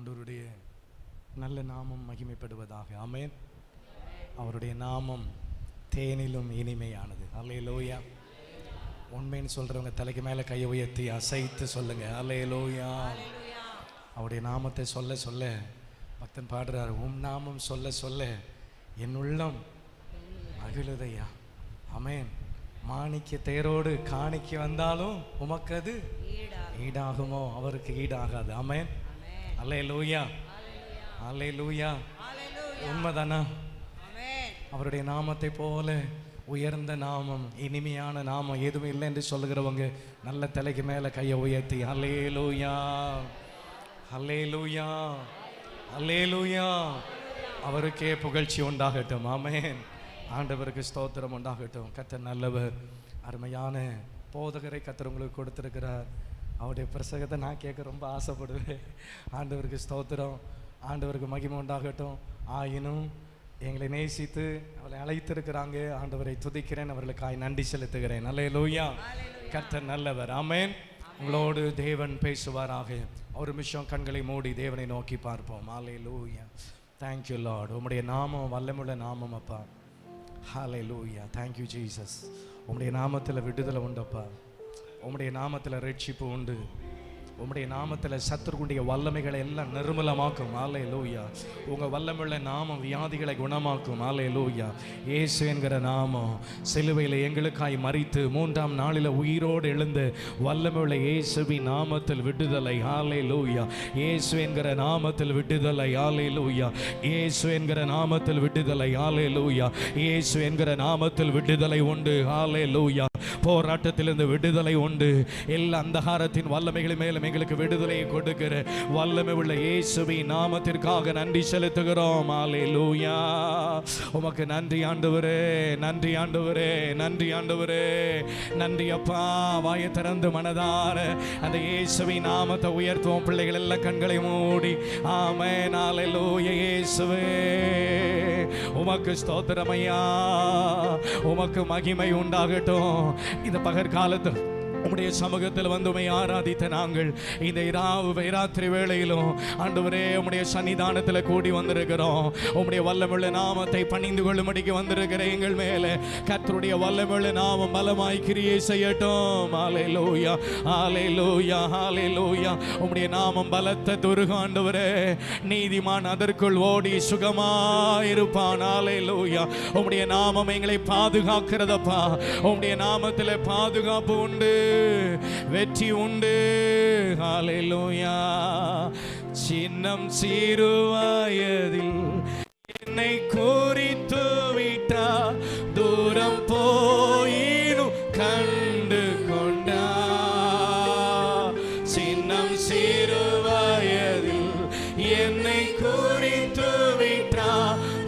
ஆண்டவருடைய நல்ல நாமம் மகிமைப்படுவதாக. ஆமென். அவருடைய நாமம் தேனிலும் இனிமையானது. அல்லேலூயா. உண்மைன்னு சொல்றவங்க தலைக்கு மேல கையை உயர்த்தி அசைத்து சொல்லுங்க அல்லேலூயா. அவருடைய நாமத்தை சொல்ல சொல்ல பக்தன் பாடுறார், உம் நாமம் சொல்ல சொல்ல என் உள்ளம் மகிழுதையா. ஆமென். மாணிக்க தேரோடு காணிக்க வந்தாலும் உமக்கு அது ஈடாகுமோ? அவருக்கு ஈடாகாது. ஆமென். அல்லேலூயா. அல்லேலூயா. உண்மைதானா? அவருடைய நாமத்தை போல உயர்ந்த நாமம், இனிமையான நாமம் எதுவும் இல்லை என்று சொல்லுகிறவங்க நல்ல தலைக்கு மேல கையை உயர்த்தி அல்லேலூயா, அல்லேலூயா, அல்லேலூயா. அவருக்கே புகழ்ச்சி உண்டாகட்டும். ஆமென். ஆண்டவருக்கு ஸ்தோத்திரம் உண்டாகட்டும். கர்த்தர் நல்லவர். அருமையான போதகரை கர்த்தர் உங்களுக்கு கொடுத்திருக்கிறார். அவருடைய பிரசங்கத்தை நான் கேட்க ரொம்ப ஆசைப்படுவேன். ஆண்டவருக்கு ஸ்தோத்திரம், ஆண்டவருக்கு மகிமை உண்டாகட்டும். ஆயினும் எங்களை நேசித்து அவளை அழைத்திருக்கிறாங்க. ஆண்டவரை துதிக்கிறேன், அவர்களுக்காய் நன்றி செலுத்துகிறேன். அல்லேலூயா. கர்த்தர் நல்லவர். ஆமென். உங்களோடு தேவன் பேசுவாராக. ஒரு நிமிஷம் கண்களை மூடி தேவனை நோக்கி பார்ப்போம். அல்லேலூயா. Thank you lord. உம்முடைய நாமம் வல்லமுள்ள நாமம் அப்பா. ஹல்லேலூயா. Thank you Jesus. உம்முடைய நாமத்தில் விடுதலை உண்டப்பா. உம்முடைய நாமத்தில் ரட்சிப்பு உண்டு. உம்முடைய நாமத்தில் சத்துருக்குடைய வல்லமைகளை எல்லாம் நிர்மூலமாக்கும். அல்லேலூயா. உங்கள் வல்லமுள்ள நாமம் வியாதிகளை குணமாக்கும். அல்லேலூயா. இயேசு என்கிற நாமம் சிலுவையில் எங்களுக்காய் மரித்து 3ஆம் நாளில் உயிரோடு எழுந்து வல்லமுள்ள இயேசுவின் நாமத்தில் விடுதலை. அல்லேலூயா. இயேசு என்கிற நாமத்தில் விடுதலை. அல்லேலூயா. இயேசு என்கிற நாமத்தில் விடுதலை. அல்லேலூயா. இயேசு என்கிற நாமத்தில் விடுதலை உண்டு. அல்லேலூயா. போராட்டத்திலிருந்து விடுதலை உண்டு. எல்லா அந்தகாரத்தின் வல்லமைகளின் மேலும் எங்களுக்கு விடுதலையை கொடுக்கிற வல்லமை உள்ள இயேசுவின் நாமத்திற்காக நன்றி செலுத்துகிறோம். அல்லேலூயா. உமக்கு நன்றி ஆண்டவரே, நன்றி ஆண்டவரே, நன்றி ஆண்டவரே, நன்றி அப்பா. வாயை திறந்து மனதார அந்த இயேசுவின் நாமத்தை உயர்த்துவோம். பிள்ளைகள் எல்லாம் கண்களை மூடி ஆமென். அல்லேலூயா. இயேசுவே உமக்கு ஸ்தோத்திரம் ஐயா. உமக்கு மகிமை உண்டாகட்டும். இந்த பகற்காலத்தில் உம்முடைய சமூகத்தில் வந்து உம்மை ஆராதித்த நாங்கள் இந்த ராத்திரி வேளையிலும் ஆண்டவரே உம்முடைய சன்னிதானத்தில் கூடி வந்திருக்கிறோம். உம்முடைய வல்லமுள்ள நாமத்தை பணிந்து கொள்ளும்படிக்கு வந்திருக்கிற எங்கள் மேலே கர்த்தருடைய வல்லமுள்ள நாமம் பலமாய் கிரியை செய்யட்டும். அல்லேலூயா, அல்லேலூயா, அல்லேலூயா. உம்முடைய நாமம் பலத்த துருகம் ஆண்டவரே. நீதிமான் அதற்குள் ஓடி சுகமாயிருப்பான். அல்லேலூயா. உம்முடைய நாமம் எங்களை பாதுகாக்கிறதப்பா. உம்முடைய நாமத்தில் பாதுகாப்பு உண்டு, வெற்றி உண்டு. ஹல்லேலூயா. சின்னம் சிறுவயதில் என்னை குறித்து விட்டா, தூரம் போயினும் கண்டு கொண்டா. சின்னம் சிறுவயதில் என்னை குறித்து விட்டா,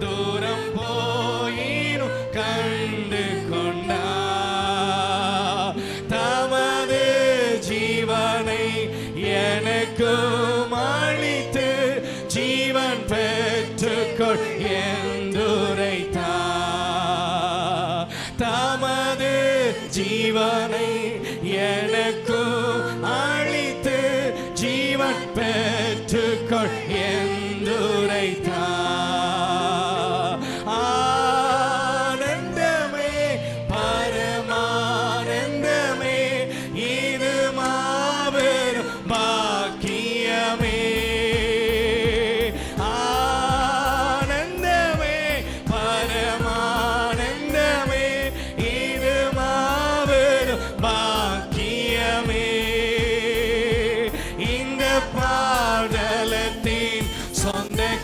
தூரம் போயினும் கண்டு கொண்டா. எனக்கு அளித்து ஜீவன் பெற்றுக்கொள் என்றுரைத்தா. தமது ஜீவனை எனக்கு அளித்து ஜீவன் பெற்றுக்கொள் என்றுரைத்தா. ஆனந்தமே பரமானந்தமே, இது மாபெரும் பாக்கியமே. ஆனந்தமே பரமானந்தமே, இது மாபெரும் பாக்கியமே. இந்த பாடலத்தின் சொந்தக்காரரவர்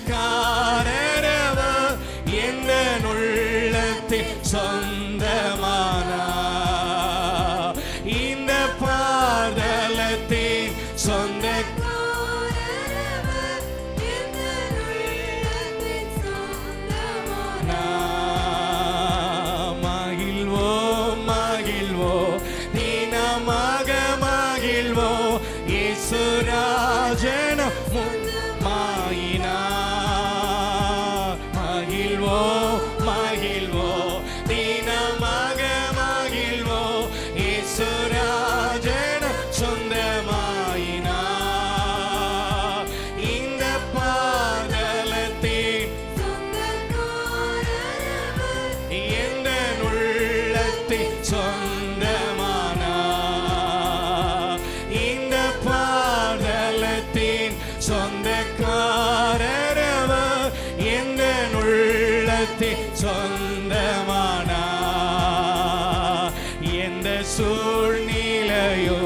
எந்த உள்ளத்தில் சொந்தமானா. இந்த பாடலத்தின் சொந்தக்காரரவர் எந்த உள்ளத்தில் சொந்தமானா. மகிழ்வோ மகிழ்வோ தினமாக மகிழ்வோ, இயேசுராஜனும் மாயினா. மகிழ்வோ மகிழ்வோ தினமாக எந்த உள்ளத்தின் சொந்தமானா இந்த பாடலத்தின் சொந்தக்காரரவர் எந்த உள்ளத்தின் சொந்தமானா எந்த சூழ்நிலையோ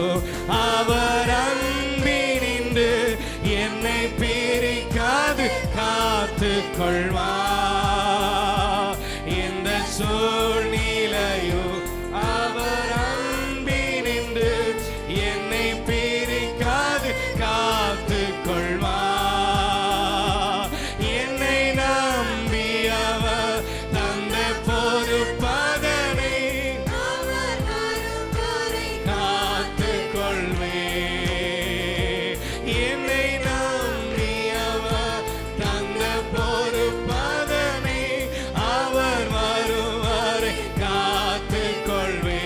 அவர் அன்பினின்று என்னை பிரிக்காது காத்து கொள்வார் எந்த சூழ்நிலையோ அவர் அன்பினின்று என்னை பிரிக்காது காத்து கொள்வார் என்னை நம்பி அவர் தந்த பொறுப்பதனை காத்து கொள்வே என்னை நம்பி அவர் தந்த பொறுப்பதனை அவர் வருவரை காத்து கொள்வே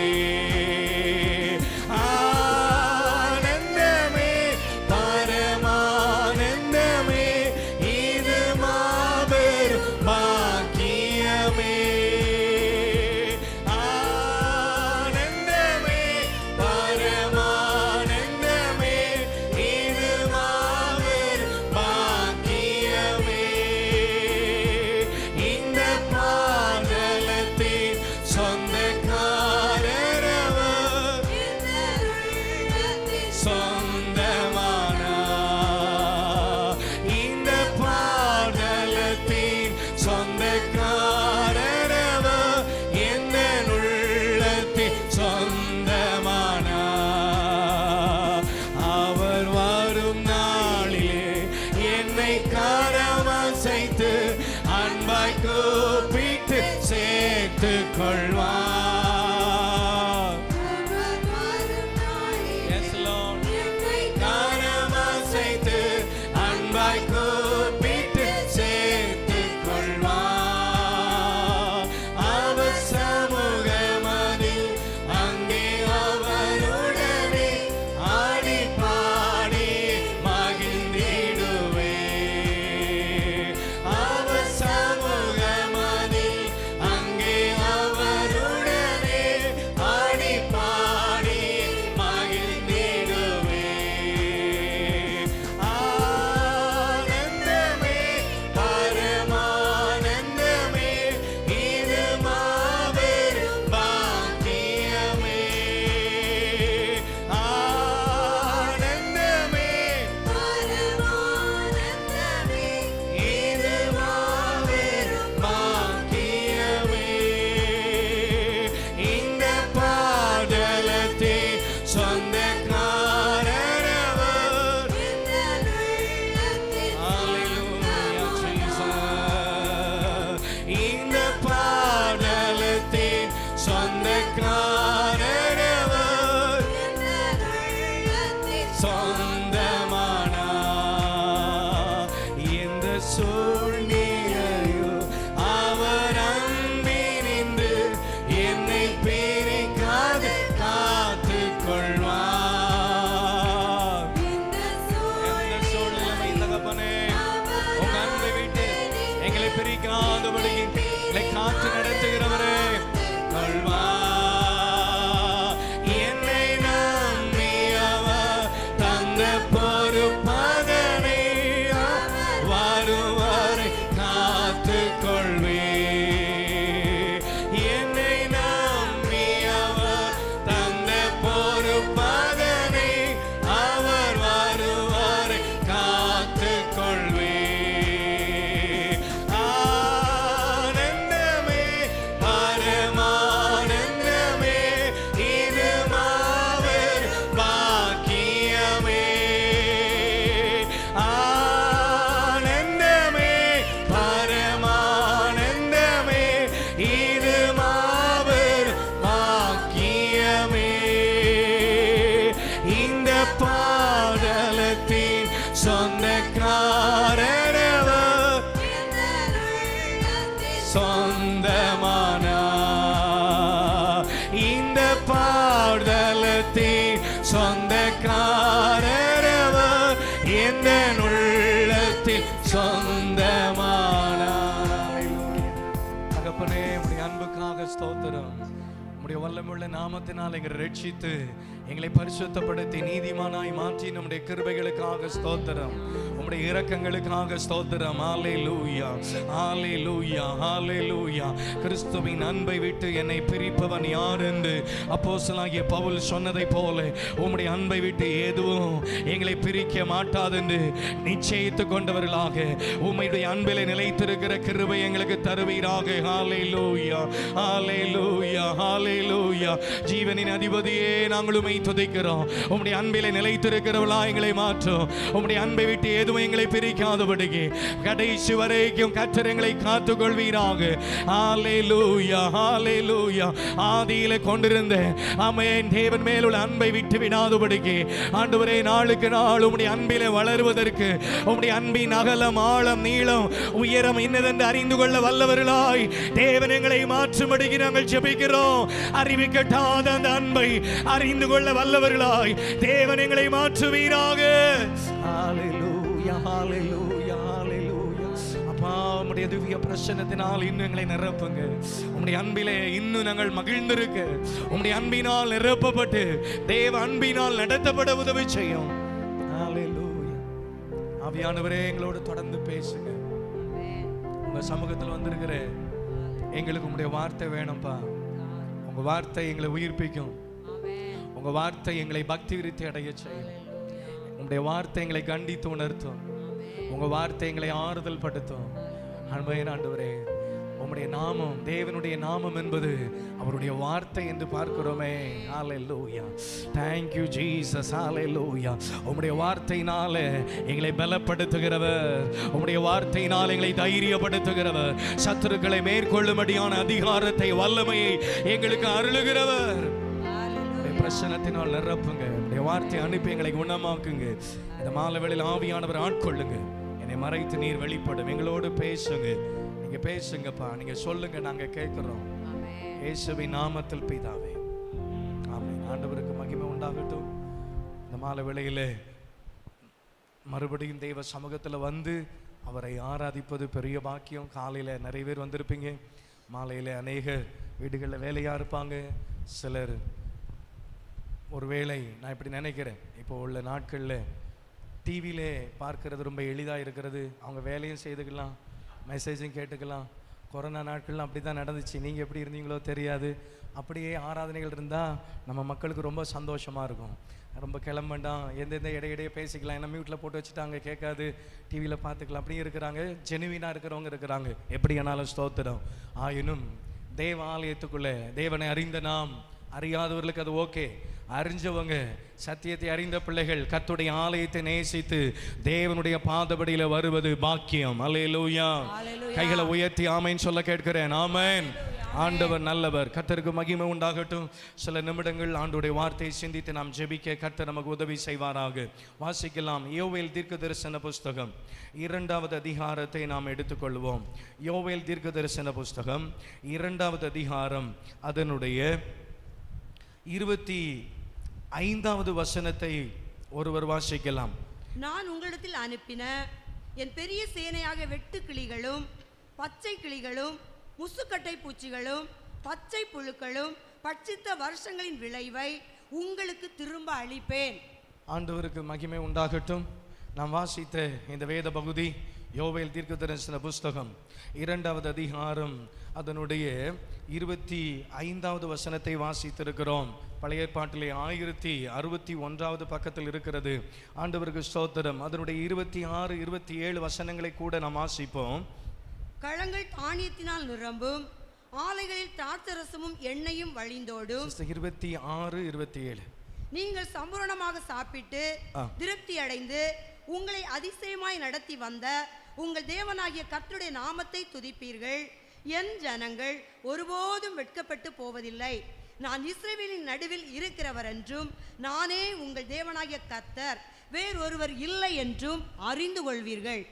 ஆனந்தமே பரமானந்தமே இது மாபெரும் பாக்கியமே ஆனந்தமே பரமானந்தமே இது மாபெரும் பாக்கியமே இந்த பாடலத்தின் சொந்தக்காரரவர் சொந்தமானா இந்த பாடலத்தின் சொந்தக்காரரவர் எந்த உள்ளத்தின் சொந்தமானா அவர் வரும் நாளிலே என்னை கரமசைத்து அன்பாய் கூப்பிட்டு சேர்த்து கொள்வார் Yes, Lord. கரமசைத்து அன்பாய் கூப்பிட்டு சேர்த்து கொள்வார் அவர் சமூகமதில் அங்கே அவருடனே ஆடி பாடி மகிழ்ந்திடுவே அவர் சமூகமதில் அங்கே அவருடனே ஆடி பாடி மகிழ்ந்திடுவே ஆனந்தமே பரமானந்தமே இது மாபெரும் பாக்கியமே ஆனந்தமே இது மாபெரும் பாக்கியமே இந்த பாடலத்தின் சொந்தக்காரரவர் Hallelujah, Jesus. இந்த பாடலத்தின் சொந்தக்காரரவர் சொந்தமானா எந்த சூழ்நிலையோ அவர் அன்பினின்று என்னை பிரிக்காது காத்து கொள்வார் எந்த சூழ்நிலை தகப்பனே உங்க அன்பை விட்டு எங்களை பிரிக்காதபடி எங்களை காத்து நடத்துகிறவரே கொள்வார் என்னை நம்பி அவர் தந்த பொறுப்பதனை வருவரை காத்து கொள்வே என்னை நம்பி அவர் தந்த பொறுப்பதனை அவர் வருவரை காத்து கொள்வே ஆனந்தமே பரமானந்தமே இது மாபெரும் பாக்கியமே ஆனந்தமே பரமானந்தமே இது மாபெரும் பாக்கியமே இந்த பாடலத்தின் சொந்தக்காரரவர் சொந்தமானா இந்த பாடலத்தின் சொந்தக்காரரவர் எந்த உள்ளத்தில் சொந்தமானா தகப்பனே உடைய அன்புக்கு கிருபைக்காக ஸ்தோத்திரம். உம்முடைய வல்லமுள்ள நாமத்தினால் எங்களை ரட்சித்து எங்களை பரிசுத்தப்படுத்தி நீதிமானாய் மாற்றி நம்முடைய கிருபைகளுக்காக ஸ்தோத்திரம். உம்முடைய இரக்கங்களுக்காக ஸ்தோத்திரம். ஹல்லேலூயா, ஹல்லேலூயா, ஹல்லேலூயா. கிறிஸ்துவின் அன்பை விட்டு என்னை பிரிப்பவன் யார் என்று அப்போஸ்தலனாகிய பவுல் சொன்னதை போல உம்முடைய அன்பை விட்டு எதுவும் எங்களை பிரிக்க மாட்டாது என்று நிச்சயித்து கொண்டவர்களாக உம்முடைய அன்பிலே நிலைத்திருக்கிற கிருபை எங்களுக்கு தருவீராக. ஹல்லேலூயா, ஹல்லேலூயா, ஹல்லேலூயா. ஜீவனின் அதிபதியே, நாங்கள் உம்மை துதிக்கிறோம். உம்முடைய அன்பிலே நிலைத்திருக்கிறவளா எங்களை மாற்றும். உம்முடைய அன்பை விட்டு எதுவும் எங்களை பிரிக்காதபடிக்கு கடைசி வரைக்கும் கர்த்தர் எங்களை காத்துக்கொள்வீராக. ஹல்லேலூயா, ஹல்லேலூயா. ஆதியிலே கொண்டிருந்த ஆமென் தேவன் மேலுள்ள அன்பை விட்டு விடாதபடிக்கு ஆண்டவரே, நாளுக்கு நாள் உம்முடைய அன்பிலே வளருவதற்கு உம்முடைய அன்பின் அகலம், ஆழம், நீளம், உயரம் இன்னதென்று அறிந்து கொள்ள வல்லவர்களாய் தேவன் எங்களை மாற்றும்படிக்கு நாங்கள் ஜெபிக்கிறோம். அறிவிக்கட்டாத அந்த அன்பை அறிந்து கொள்ள வல்லவர்களாய் தேவன் எங்களை மாற்றுவீராக. ஹல்லேலூயா, ஹல்லேலூயா, ஹல்லேலூயா. அப்பா, உம்முடைய திவ்ய பிரசன்னத்தினால் இன்னும் எங்களை நிரப்புங்க. உம்முடைய அன்பிலே இன்னும் நாங்கள் மகிழ்ந்திருக்க, உம்முடைய அன்பினால் நிரப்பப்பட்டு தேவ அன்பினால் நடத்தப்பட உதவி செய்யும். ஹல்லேலூயா. ஆவியானவரே, எங்களோடு தொடர்ந்து பேசுங்க. உங்க சமூகத்தில் வந்திருக்கிற எங்களுக்கு உம்முடைய வார்த்தை வேணும்ப்பா. உங்க வார்த்தை எங்களை உயிர்ப்பிக்கும். உங்க வார்த்தை எங்களை பக்தி விருத்தி அடைய செய்யும். உங்களுடைய வார்த்தை எங்களை கண்டித்து உணர்த்தும். உங்க வார்த்தை எங்களை ஆறுதல் படுத்தும். அன்பையான ஆண்டவரே, உம்முடைய நாமம், தேவனுடைய நாமம் என்பது அவருடைய வார்த்தை என்று பார்க்கிறோமே. ஹல்லேலூயா. Thank you Jesus. ஹல்லேலூயா. உம்முடைய வார்த்தையினால எங்களை பலப்படுத்துகிறவர், உம்முடைய வார்த்தையினால் எங்களை தைரியப்படுத்துகிறவர், சத்துருக்களை மேற்கொள்ளும்படியான அதிகாரத்தை, வல்லமையை எங்களுக்கு அருளுகிறவர். பிரசன்னத்தினால் நிரப்புங்க. உடைய வார்த்தை அனுப்பி எங்களை குணமாக்குங்க. இந்த மாலை வேளையில் ஆவியானவர் ஆட்கொள்ளுங்க. என்னை மறைத்து நீர் வெளிப்படும். எங்களோடு பேசுங்க. நீங்க பேசுங்கப்பா, நீங்க சொல்லுங்க, நாங்க கேட்கிறோம். இயேசுவின் நாமத்தில் பிதாவே, ஆமென். ஆண்டவருக்கு மகிமை உண்டாகட்டும். இந்த மாலை வேளையிலே மறுபடியும் தெய்வ சமூகத்தில் வந்து அவரை ஆராதிப்பது பெரிய பாக்கியம். காலையில் நிறைய பேர் வந்திருப்பீங்க. மாலையில் அநேக வீடுகளில் வேலையாக இருப்பாங்க. சிலர் ஒருவேளை, நான் இப்படி நினைக்கிறேன், இப்போ உள்ள நாட்களில் டிவியிலே பார்க்கறது ரொம்ப எளிதாக இருக்கிறது. அவங்க வேலையும் செய்துக்கலாம், மெசேஜும் கேட்டுக்கலாம். கொரோனா நாட்கள்லாம் அப்படி தான் நடந்துச்சு. நீங்கள் எப்படி இருந்தீங்களோ தெரியாது. அப்படியே ஆராதனைகள் இருந்தால் நம்ம மக்களுக்கு ரொம்ப சந்தோஷமாக இருக்கும். ரொம்ப கிளம்பண்டாம், எந்தெந்த இடையிடையே பேசிக்கலாம், என்ன மியூட்டில் போட்டு வச்சுட்டாங்க, கேட்காது, டிவியில் பார்த்துக்கலாம். அப்படியே இருக்கிறாங்க. ஜெனுவினாக இருக்கிறவங்க இருக்கிறாங்க. எப்படி ஆனாலும் ஸ்தோத்திரம். ஆயினும் தேவ ஆலயத்துக்குள்ளே தேவனை அறிந்த நாம், அறியாதவர்களுக்கு அது ஓகே. அறிஞ்சவங்க, சத்தியத்தை அறிந்த பிள்ளைகள் கர்த்தருடைய ஆலயத்தை நேசித்து தேவனுடைய பாதபடியில வருவது பாக்கியம். அல்லேலூயா. கைகளை உயர்த்தி ஆமென் சொல்ல கேட்கிறேன். ஆமென். ஆண்டவர் நல்லவர். கர்த்தருக்கு மகிமை உண்டாகட்டும். சில நிமிடங்கள் ஆண்டவருடைய வார்த்தையை சிந்தித்து நாம் ஜெபிக்க கர்த்தர் நமக்கு உதவி செய்வாராக. வாசிக்கலாம். யோவேல் தீர்க்கதரிசன புஸ்தகம் 2வது அதிகாரத்தை நாம் எடுத்துக்கொள்வோம். யோவேல் தீர்க்கதரிசன புஸ்தகம் 2வது அதிகாரம் அதனுடைய 25வது வசனத்தை ஒருவர் வாசிக்கலாம். நான் உங்களிடத்தில் அனுப்பின என் பெரிய சேனையாக வெட்டு கிளிகளும், பச்சை கிளிகளும், முசுக்கட்டை பூச்சிகளும், பச்சை புழுக்களும் பட்சித்த வருஷங்களின் விளைவை உங்களுக்கு திரும்ப அளிப்பேன். ஆண்டவருக்கு மகிமை உண்டாகட்டும். நாம் வாசித்த இந்த வேத பகுதி யோவேல் தீர்க்கதரிசன புஸ்தகம் 2வது அதிகாரம் அதனுடைய 25வது வசனத்தை வாசித்திருக்கிறோம். பழைய ஏற்பாட்டிலே 1061வது பக்கத்தில் இருக்கிறது. ஆண்டவருக்கு ஸ்தோத்திரம். அதனுடைய 26, 27 வசனங்களை கூட நாம் வாசிப்போம். களங்கள் தானியத்தினால் நிரம்பும், ஆலைகளில் திராட்சரசமும் எண்ணெயும் வழிந்தோடும். 26, 27. நீங்கள் சம்பூரணமாக சாப்பிட்டு திருப்தி அடைந்து உங்களை அதிசயமாய் நடத்தி வந்த உங்கள் தேவனாகிய கர்த்தருடைய நாமத்தை துதிப்பீர்கள். என் ஜனங்கள் ஒருபோதும் வெட்கப்பட்டு போவதில்லை. நான் இஸ்ரவேலின் நடுவில் இருக்கிறவர் என்றும், நானே உங்கள் தேவனாகிய கர்த்தர், வேறொருவர் இல்லை என்றும் அறிந்து கொள்வீர்கள்.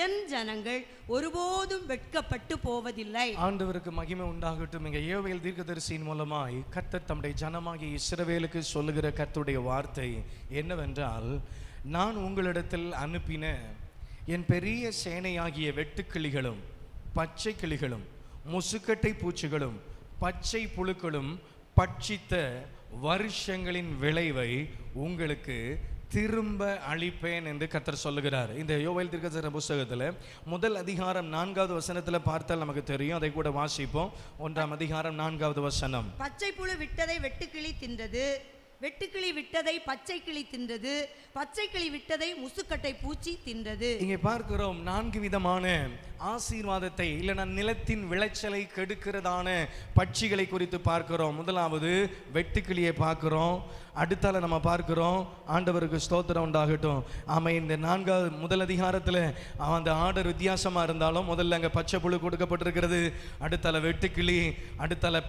என் ஜனங்கள் ஒருபோதும் வெட்கப்பட்டு போவதில்லை. ஆண்டவருக்கு மகிமை உண்டாகட்டும். இங்கே யோவேல் தீர்க்கதரிசியின் மூலமாய் கர்த்தர் தம்முடைய ஜனமாகிய இஸ்ரவேலுக்கு சொல்லுகிற கர்த்தருடைய வார்த்தை என்னவென்றால், நான் உங்களிடத்தில் அனுப்பின என் பெரிய சேனையாகிய வெட்டுக்கிளிகளும், பச்சை கிளிகளும், முசுக்கட்டை பூச்சிகளும், பச்சை புழுக்களும் பட்சித்த வருஷங்களின் விளைவை உங்களுக்கு திரும்ப அளிப்பேன் என்று கர்த்தர் சொல்லுகிறார். இந்த யோவேல் தீர்க்கதரிசன புஸ்தகத்தில் முதல் அதிகாரம் 4வது வசனத்தில் பார்த்தால் நமக்கு தெரியும். அதை கூட வாசிப்போம். 1ஆம் அதிகாரம் 4வது வசனம். பச்சை புழு விட்டதை வெட்டுக்கிளி தின்றது, வெட்டுக்கிளி விட்டதை பச்சை கிளி தின்றது, பச்சை கிளி விட்டதை முசுக்கட்டை பூச்சி தின்றது. இங்கே பார்க்கிறோம் 4 விதமான ஆசீர்வாதத்தை இல்லைனா நிலத்தின் விளைச்சலை கெடுக்கிறதான பட்சிகளை குறித்து பார்க்கிறோம். முதலாவது வெட்டுக்கிளியை பார்க்கிறோம். அடுத்தால நம்ம பார்க்கிறோம், ஆண்டவருக்கு ஸ்தோத்திரம் உண்டாகட்டும். ஆமாம், இந்த 4வது முதல் அதிகாரத்தில் அந்த ஆர்டர் வித்தியாசமாக இருந்தாலும் முதல்ல அங்கே பச்சை புழு கொடுக்கப்பட்டிருக்கிறது, அடுத்தால வெட்டுக்கிளி, அடுத்தால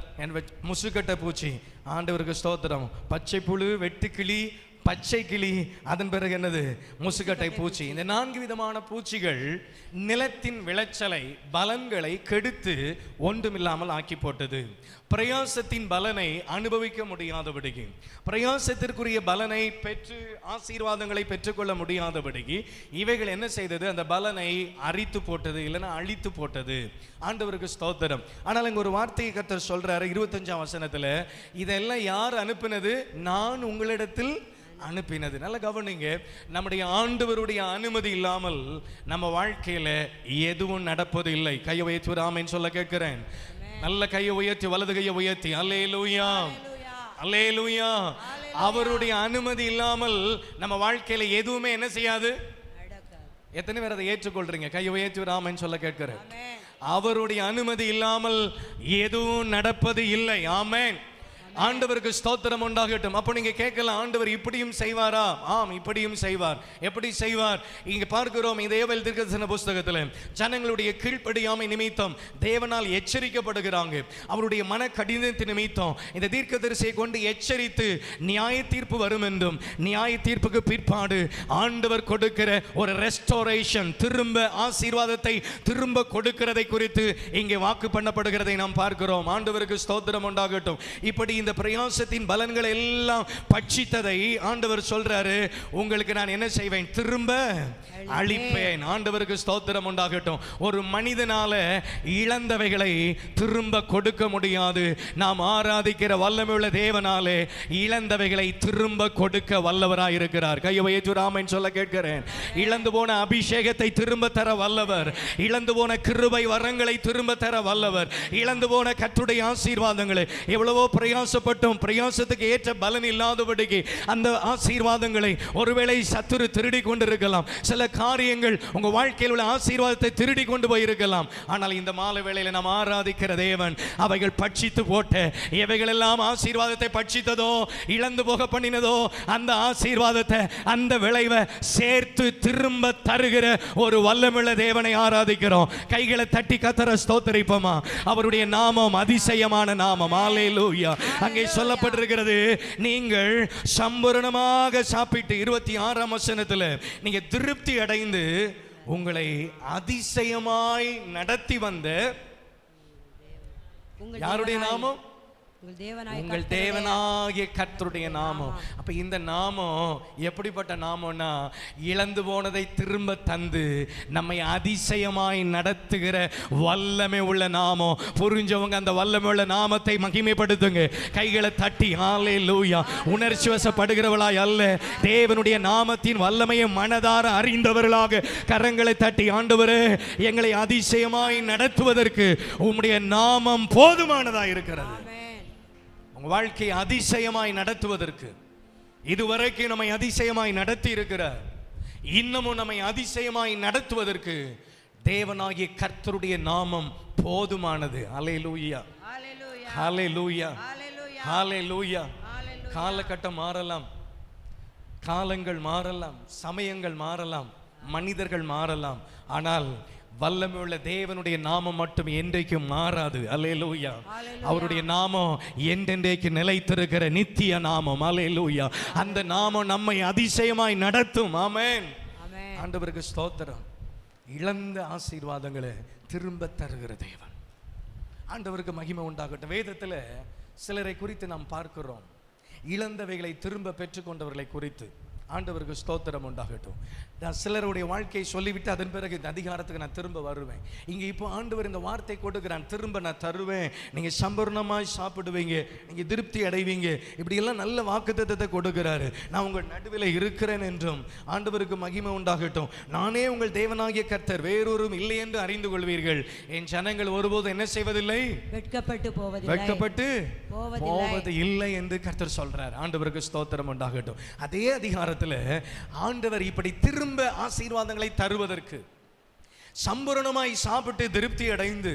முசுக்கட்டை பூச்சி. ஆண்டவருக்கு ஸ்தோத்திரம். பச்சை புழு, வெட்டுக்கிளி, பச்சை கிளி, அதன் பிறகு என்னது? முசுக்கட்டை பூச்சி. இந்த 4 விதமான பூச்சிகள் நிலத்தின் விளைச்சலை, பலன்களை கெடுத்து ஒன்றுமில்லாமல் ஆக்கி போட்டது. பிரயாசத்தின் பலனை அனுபவிக்க முடியாதபடிக்கு, பிரயாசத்திற்குரிய பலனை பெற்று ஆசீர்வாதங்களை பெற்றுக்கொள்ள முடியாதபடிக்கு இவைகள் என்ன செய்தது? அந்த பலனை அரித்து போட்டது, இல்லைன்னா அழித்து போட்டது. ஆண்டவருக்கு ஸ்தோத்திரம். ஆனால் இங்க ஒரு வார்த்தையை கர்த்தர் சொல்றாரு 25ஆம் வசனத்துல, இதெல்லாம் யார் அனுப்பினது? நான் உங்களிடத்தில் அனுப்பினது. நல்ல கவனிங்க, நம்முடைய ஆண்டவருடைய அனுமதி இல்லாமல் நம்ம வாழ்க்கையில எதுவும் நடப்பது இல்லை. கையை உயர்த்தி ஆமென் சொல்ல கேட்கிறேன். நல்ல கையை உயர்த்தி, வலது கையை உயர்த்தி அல்லேலூயா, அல்லேலூயா. அவருடைய அனுமதி இல்லாமல் நம்ம வாழ்க்கையில எதுவுமே என்ன செய்யாது? எத்தனை பேர் அதை ஏற்றுக்கொள்றீங்க? கையை உயர்த்தி ஆமென் சொல்ல கேட்கிறேன். அவருடைய அனுமதி இல்லாமல் எதுவும் நடப்பது இல்லை. ஆமென். ஆண்டவருக்கு ஸ்தோத்திரம் உண்டாகட்டும். அப்போ நீங்க கேட்கலாம், ஆண்டவர் இப்படியும் செய்வாரா? ஆம், இப்படியும் செய்வார். எப்படி செய்வார்? இங்க பார்க்கிறோம் இந்த யோவேல் தீர்க்கதரிசன புஸ்தகத்தில் ஜனங்களுடைய கீழ்ப்படியாமை நிமித்தம் தேவனால் எச்சரிக்கப்படுகிறாங்க. அவருடைய மன கடினத்தின் நிமித்தம் இந்த தீர்க்கதரிசியை கொண்டு எச்சரித்து நியாய தீர்ப்பு வரும் என்றும், நியாய தீர்ப்புக்கு பிற்பாடு ஆண்டவர் கொடுக்கிற ஒரு ரெஸ்டோரேஷன், திரும்ப ஆசீர்வாதத்தை திரும்ப கொடுக்கிறதை குறித்து இங்கே வாக்கு பண்ணப்படுகிறதை நாம் பார்க்கிறோம். ஆண்டவருக்கு ஸ்தோத்திரம் உண்டாகட்டும். இப்படி இந்த பிரயாசத்தின் பலன்களை எல்லாம் பட்சித்ததை ஆண்டவர் சொல்றாரு, உங்களுக்கு நான் என்ன செய்வேன்? திரும்ப அழிப்பேன். ஆண்டவருக்கு ஸ்தோத்திரம் உண்டாகட்டும். ஒரு மனிதனால இழந்தவைகளை திரும்ப கொடுக்க முடியாது. நாம் ஆராதிக்கிற வல்லமையுள்ள தேவனாலே இழந்தவைகளை திரும்ப கொடுக்க வல்லவராய் இருக்கிறார். கையை உயர்த்தி ஆமென் சொல்ல கேட்கிறேன். இழந்து போன அபிஷேகத்தை திரும்ப தர வல்லவர், இழந்து போன கிருபை வரங்களை திரும்ப தர வல்லவர், இழந்து போன கர்த்தருடைய ஆசீர்வாதங்களை எவ்வளவோ பிரயாசப்பட்டோம், பிரயாசத்துக்கு ஏற்ற பலன் இல்லாதபடிக்கு அந்த ஆசீர்வாதங்களை ஒருவேளை சத்துரு திருடி கொண்டிருக்கலாம். சில காரியங்கள் உங்க வாழ்க்கையில் உள்ள ஆசீர்வாதத்தை திருடி கொண்டு போயிருக்கலாம். ஆனால் இந்த மாலை வேளையில நாம் ஆராதிக்கிற தேவன் அவைகள் பட்சித்து போட்ட, எவைகள் எல்லாம் ஆசீர்வாதத்தை பட்சித்ததோ, இழந்து போக பண்ணினதோ, அந்த ஆசீர்வாதத்தை, அந்த விளைவை சேர்த்து திரும்ப தருகிற ஒரு வல்லமையுள்ள தேவனை ஆராதிக்கிறோம். கைகளை தட்டி கர்த்தரை ஸ்தோத்திரிப்போமா? அவருடைய நாமம் அதிசயமான நாமம். அல்லேலூயா. அங்கே சொல்லப்பட்டிருக்கிறது, நீங்கள் சம்பூரணமாக சாப்பிட்டு 26ஆம் வசனத்தில் நீங்க திருப்தி அடைந்து உங்களை அதிசயமாய் நடத்தி வந்த யாருடைய நாமம்? உங்கள் தேவனாகிய கர்த்தருடைய நாமம். அப்ப இந்த நாமம் எப்படிப்பட்ட நாமம்னா, இழந்து போனதை திரும்ப தந்து நம்மை அதிசயமாய் நடத்துகிற வல்லமை உள்ள நாமம். புரிஞ்சவங்க அந்த வல்லமை உள்ள நாமத்தை மகிமைப்படுத்துங்க. கைகளை தட்டி ஹல்லேலூயா. உணர்ச்சி வசப்படுகிறவளாய் அல்ல, தேவனுடைய நாமத்தின் வல்லமையை மனதார அறிந்தவர்களாக கரங்களை தட்டி, ஆண்டவரே எங்களை அதிசயமாய் நடத்துவதற்கு உம்முடைய நாமம் போதுமானதாக இருக்கிறது. வாழ்க்கையை அதிசயமாய் நடத்துவதற்கு, இதுவரைக்கும் நம்மை அதிசயமாய் நடத்தி இருக்கிறார், இன்னமும் நம்மை அதிசயமாய் நடத்துவதற்கு தேவனாகிய கர்த்தருடைய நாமம் போதுமானது. அல்லேலூயா, அல்லேலூயா, அல்லேலூயா. காலகட்டம் மாறலாம், காலங்கள் மாறலாம், சமயங்கள் மாறலாம், மனிதர்கள் மாறலாம், ஆனால் வல்லமையுள்ள தேவனுடைய நாமம் மட்டும் என்றைக்கும் மாறாது. அல்லேலூயா. அவருடைய நாமம் என்றென்றைக்கு நிலைத்திருக்கிற நித்திய நாமம். அல்லேலூயா. அந்த நாமம் நம்மை அதிசயமாய் நடத்தும். ஆமென். ஆண்டவருக்கு ஸ்தோத்திரம். இழந்த ஆசீர்வாதங்களை திரும்ப தருகிற தேவன். ஆண்டவருக்கு மகிமை உண்டாகட்டும். வேதத்தில் சிலரை குறித்து நாம் பார்க்கிறோம், இழந்தவைகளை திரும்ப பெற்றுக்கொண்டவர்களை குறித்து. ஆண்டவருக்கு ஸ்தோத்திரம் உண்டாகட்டும். சிலருடைய வாழ்க்கையை சொல்லிவிட்டு அதன் பிறகு இந்த அதிகாரத்துக்கு நான் திரும்ப வருவேன். இங்கே இப்போ ஆண்டவர் இந்த வார்த்தை கொடுக்குறான், திரும்ப நான் தருவேன், நீங்கள் சம்பூர்ணமாய் சாப்பிடுவீங்க, நீங்கள் திருப்தி அடைவீங்க, இப்படியெல்லாம் நல்ல வாக்குத்தத்தத்தை கொடுக்கிறாரு. நான் உங்கள் நடுவில் இருக்கிறேன் என்றும் ஆண்டவருக்கு மகிமை உண்டாகட்டும். நானே உங்கள் தேவனாகிய கர்த்தர், வேறொரும் இல்லை என்று அறிந்து கொள்வீர்கள். என் ஜனங்கள் ஒருபோது என்ன செய்வதில்லை, வெட்கப்பட்டு போவது இல்லை என்று கர்த்தர் சொல்றார். ஆண்டவருக்கு ஸ்தோத்திரம் உண்டாகட்டும். அதே அதிகாரத்தில் ஆண்டவர் இப்படி திரும்ப ஆசீர்வாதங்களை தருவதற்கு, சம்பூரணமாய் சாப்பிட்டு திருப்தி அடைந்து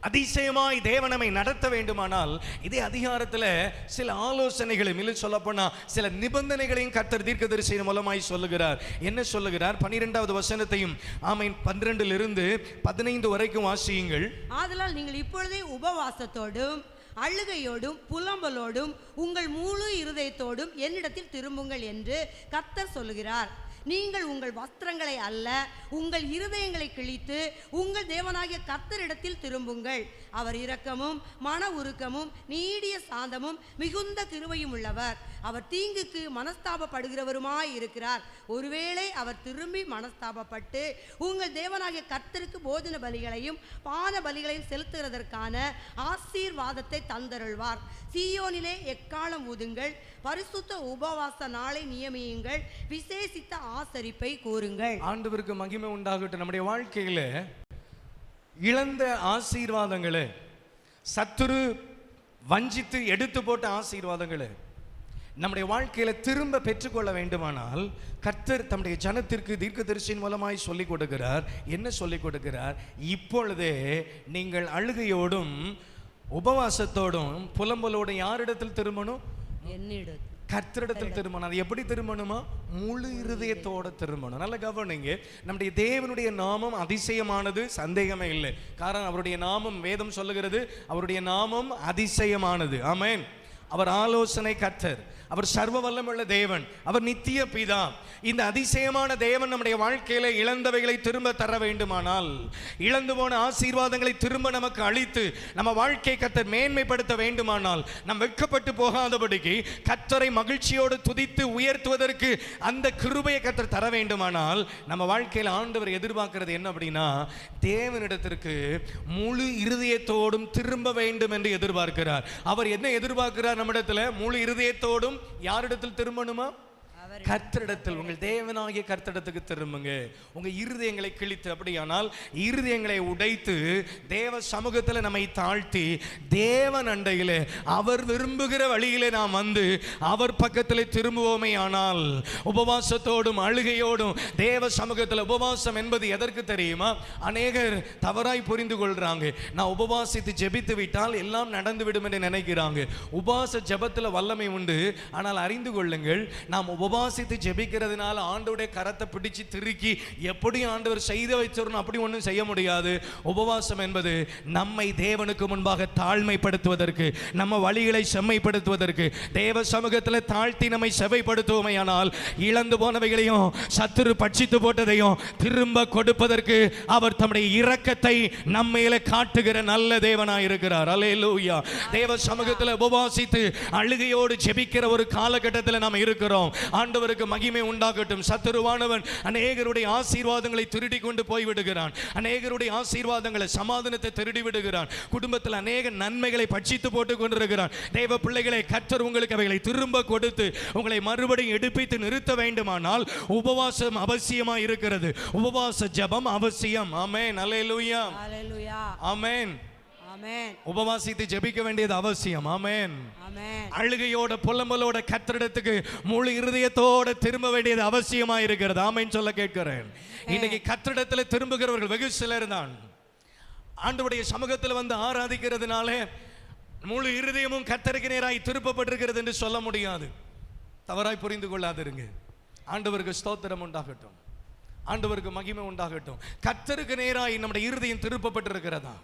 அதிசயமாய் தேவனமை நடத்த வேண்டுமானால் இதே அதிகாரத்தில் சில ஆலோசனைகளையும் இல்லை சொல்லப்போனா சில நிபந்தனைகளையும் கர்த்தர் தீர்க்கதரிசியின் மூலமாய் சொல்லுகிறார். என்ன சொல்லுகிறார்? 12வது வசனத்தையும் ஆமென் 12 15 வரைக்கும் வாசியுங்கள். ஆதலால் நீங்கள் இப்பொழுதே உபவாசத்தோடும் அழுகையோடும் புலம்பலோடும் உங்கள் முழு இருதயத்தோடும் என்னிடத்தில் திரும்புங்கள் என்று கர்த்தர் சொல்லுகிறார். நீங்கள் உங்கள் வஸ்திரங்களை அல்ல, உங்கள் இருதயங்களை கிழித்து உங்கள் தேவனாகிய கர்த்தரிடத்தில் திரும்புங்கள். அவர் இரக்கமும் மன உருக்கமும் நீடிய சாந்தமும் மிகுந்த கிருபையும் உள்ளவர். அவர் தீங்குக்கு மனஸ்தாபப்படுகிறவருமாய் இருக்கிறார். ஒருவேளை அவர் திரும்பி மனஸ்தாபப்பட்டு உங்கள் தேவனாகிய கர்த்தருக்கு போஜன பலிகளையும் பான பலிகளையும் செலுத்துகிறதற்கான ஆசீர்வாதத்தை தந்தருள்வார். சீயோனிலே எக்காலம் ஊதுங்கள், பரிசுத்த உபவாச நாளை நியமியுங்கள், விசேஷித்த ஆசரிப்பை கூறுங்கள். ஆண்டவருக்கு மகிமை உண்டாகட்டும். நம்முடைய வாழ்க்கையில இழந்த ஆசீர்வாதங்களே, சத்துரு வஞ்சித்து எடுத்து போட்ட ஆசீர்வாதங்களே நம்முடைய வாழ்க்கையில திரும்ப பெற்றுக்கொள்ள வேண்டுமானால் கர்த்தர் தம்முடைய ஜனத்திற்கு தீர்க்கதரிசியின் மூலமாய் சொல்லிக் கொடுக்கிறார். என்ன சொல்லிக் கொடுக்கிறார்? இப்பொழுதே நீங்கள் அழுகையோடும் உபவாசத்தோடும் புலம்பலோடும் யாரிடத்தில் திரும்பணும்? என்னிடத்தில், கர்த்தரிடத்தில் திரும்பணும். அது எப்படி திரும்பணுமா? முழு இருதயத்தோட திரும்பணும். நல்ல கவனிங்க. நம்முடைய தேவனுடைய நாமம் அதிசயமானது, சந்தேகமே இல்லை. காரணம் அவருடைய நாமம், வேதம் சொல்லுகிறது அவருடைய நாமம் அதிசயமானது. ஆமென். அவர் ஆலோசனை கர்த்தர், அவர் சர்வ வல்லமுள்ள தேவன், அவர் நித்திய பிதா. இந்த அதிசயமான தேவன் நம்முடைய வாழ்க்கையில இழந்தவைகளை திரும்ப தர வேண்டுமானால், இழந்து போன ஆசீர்வாதங்களை திரும்ப நமக்கு அளித்து நம்ம வாழ்க்கை கர்த்தர் மேன்மைப்படுத்த வேண்டுமானால், நம் வெட்கப்பட்டு போகாதபடிக்கு கர்த்தரை மகிழ்ச்சியோடு துதித்து உயர்த்துவதற்கு அந்த கிருபையை கர்த்தர் தர வேண்டுமானால், நம்ம வாழ்க்கையில் ஆண்டவர் எதிர்பார்க்கிறது என்ன அப்படின்னா, தேவனிடத்திற்கு முழு இருதயத்தோடும் திரும்ப வேண்டும் என்று எதிர்பார்க்கிறார். அவர் என்ன எதிர்பார்க்கிறார்? நம்மிடத்துல முழு இருதயத்தோடும் யாரிடத்தில் திரும்பணுமா? கர்த்தரிடத்தில், உங்கள் தேவனாகிய கர்த்தரிடத்துக்கு திரும்புங்க. உங்க இருதயங்களை கிழித்து, அப்படியானால் இருதயங்களை உடைத்து தேவ சமூகத்தில் நம்மை தாழ்த்தி தேவன் அண்டையிலே அவர் விரும்புகிற வழியிலே நாம் வந்து அவர் பக்கத்தில் திரும்புவோமே ஆனால், உபவாசத்தோடும் அழுகையோடும் தேவ சமூகத்தில், உபவாசம் என்பது எதற்கு தெரியுமா? அநேகர் தவறாய் புரிந்து கொள்றாங்க. நான் உபவாசித்து ஜெபித்து விட்டால் எல்லாம் நடந்து விடும் என்று நினைக்கிறாங்க. உபவாச ஜெபத்தில் வல்லமை உண்டு. ஆனால் அறிந்து கொள்ளுங்கள், நாம் உபவாசித்து ஜெபிக்கிறதுனால ஆண்டவருடைய கரத்தை பிடிச்சு திருக்கி எப்படி ஆண்டவர் செய்து வைச்சிடணும் அப்படி ஒன்றும் செய்ய முடியாது. உபவாசம் என்பது நம்மை தேவனுக்கு முன்பாக தாழ்மைப்படுத்துவதற்கு, நம்ம வழிகளை செம்மைப்படுத்துவதற்கு, தேவ சமூகத்தில் தாழ்த்தி நம்மை செவைப்படுத்துவோமையானால் இழந்து போனவைகளையும் சத்துரு பட்சித்து போட்டதையும் திரும்ப கொடுப்பதற்கு அவர் தம்முடைய இரக்கத்தை நம்மையில காட்டுகிற நல்ல தேவனாய் இருக்கிறார். அல்லேலூயா. தேவ சமூகத்தில் உபவாசித்து அழுகையோடு ஜெபிக்கிற ஒரு காலகட்டத்தில் நாம் இருக்கிறோம். ஆண்டவருக்கு மகிமை உண்டாகட்டும். சத்துருவானவன் அநேகருடைய ஆசீர்வாதங்களை திருடி கொண்டு போய்விடுகிறான். அநேகருடைய ஆசீர்வாதங்களை, சமாதானத்தை திருடி விடுகிறான். குடும்பத்தில் அநேக நன்மைகளை பட்சித்து போட்டு கொண்டிருக்கிறான். தேவ பிள்ளைகளை, கர்த்தர் உங்களுக்கு அவைகளை திரும்ப கொடுத்து உங்களை மறுபடியும் எடுப்பித்து நிறுத்த வேண்டுமானால் உபவாசம் அவசியமா இருக்கிறது. உபவாச ஜெபம் அவசியம். ஆமென். அல்லேலூயா. அல்லேலூயா. ஆமென். ஆமென். உபவாசித்து ஜெபிக்க வேண்டியது அவசியம். ஆமென். ஆமென். அழுகையோட புலம்பலோட கர்த்தரிடத்துக்கு முழு இருதயத்தோட திரும்ப வேண்டியது அவசியமா இருக்கிறது. ஆமென் சொல்ல கேட்கிறேன். இன்னைக்கு கர்த்தரிடத்தில் திரும்புகிறவர்கள் வெகு சிலர் தான். ஆண்டவருடைய சமூகத்தில் வந்து ஆராதிக்கிறதுனால முழு இருதயமும் கர்த்தருக்கு நேராய் திருப்பப்பட்டிருக்கிறது என்று சொல்ல முடியாது. தவறாய் புரிந்து கொள்ளாதிருங்க. ஆண்டவருக்கு ஸ்தோத்திரம் உண்டாகட்டும். ஆண்டவருக்கு மகிமை உண்டாகட்டும். கர்த்தருக்கு நேராய் நம்முடைய இருதயம் திருப்பப்பட்டிருக்கிறதா?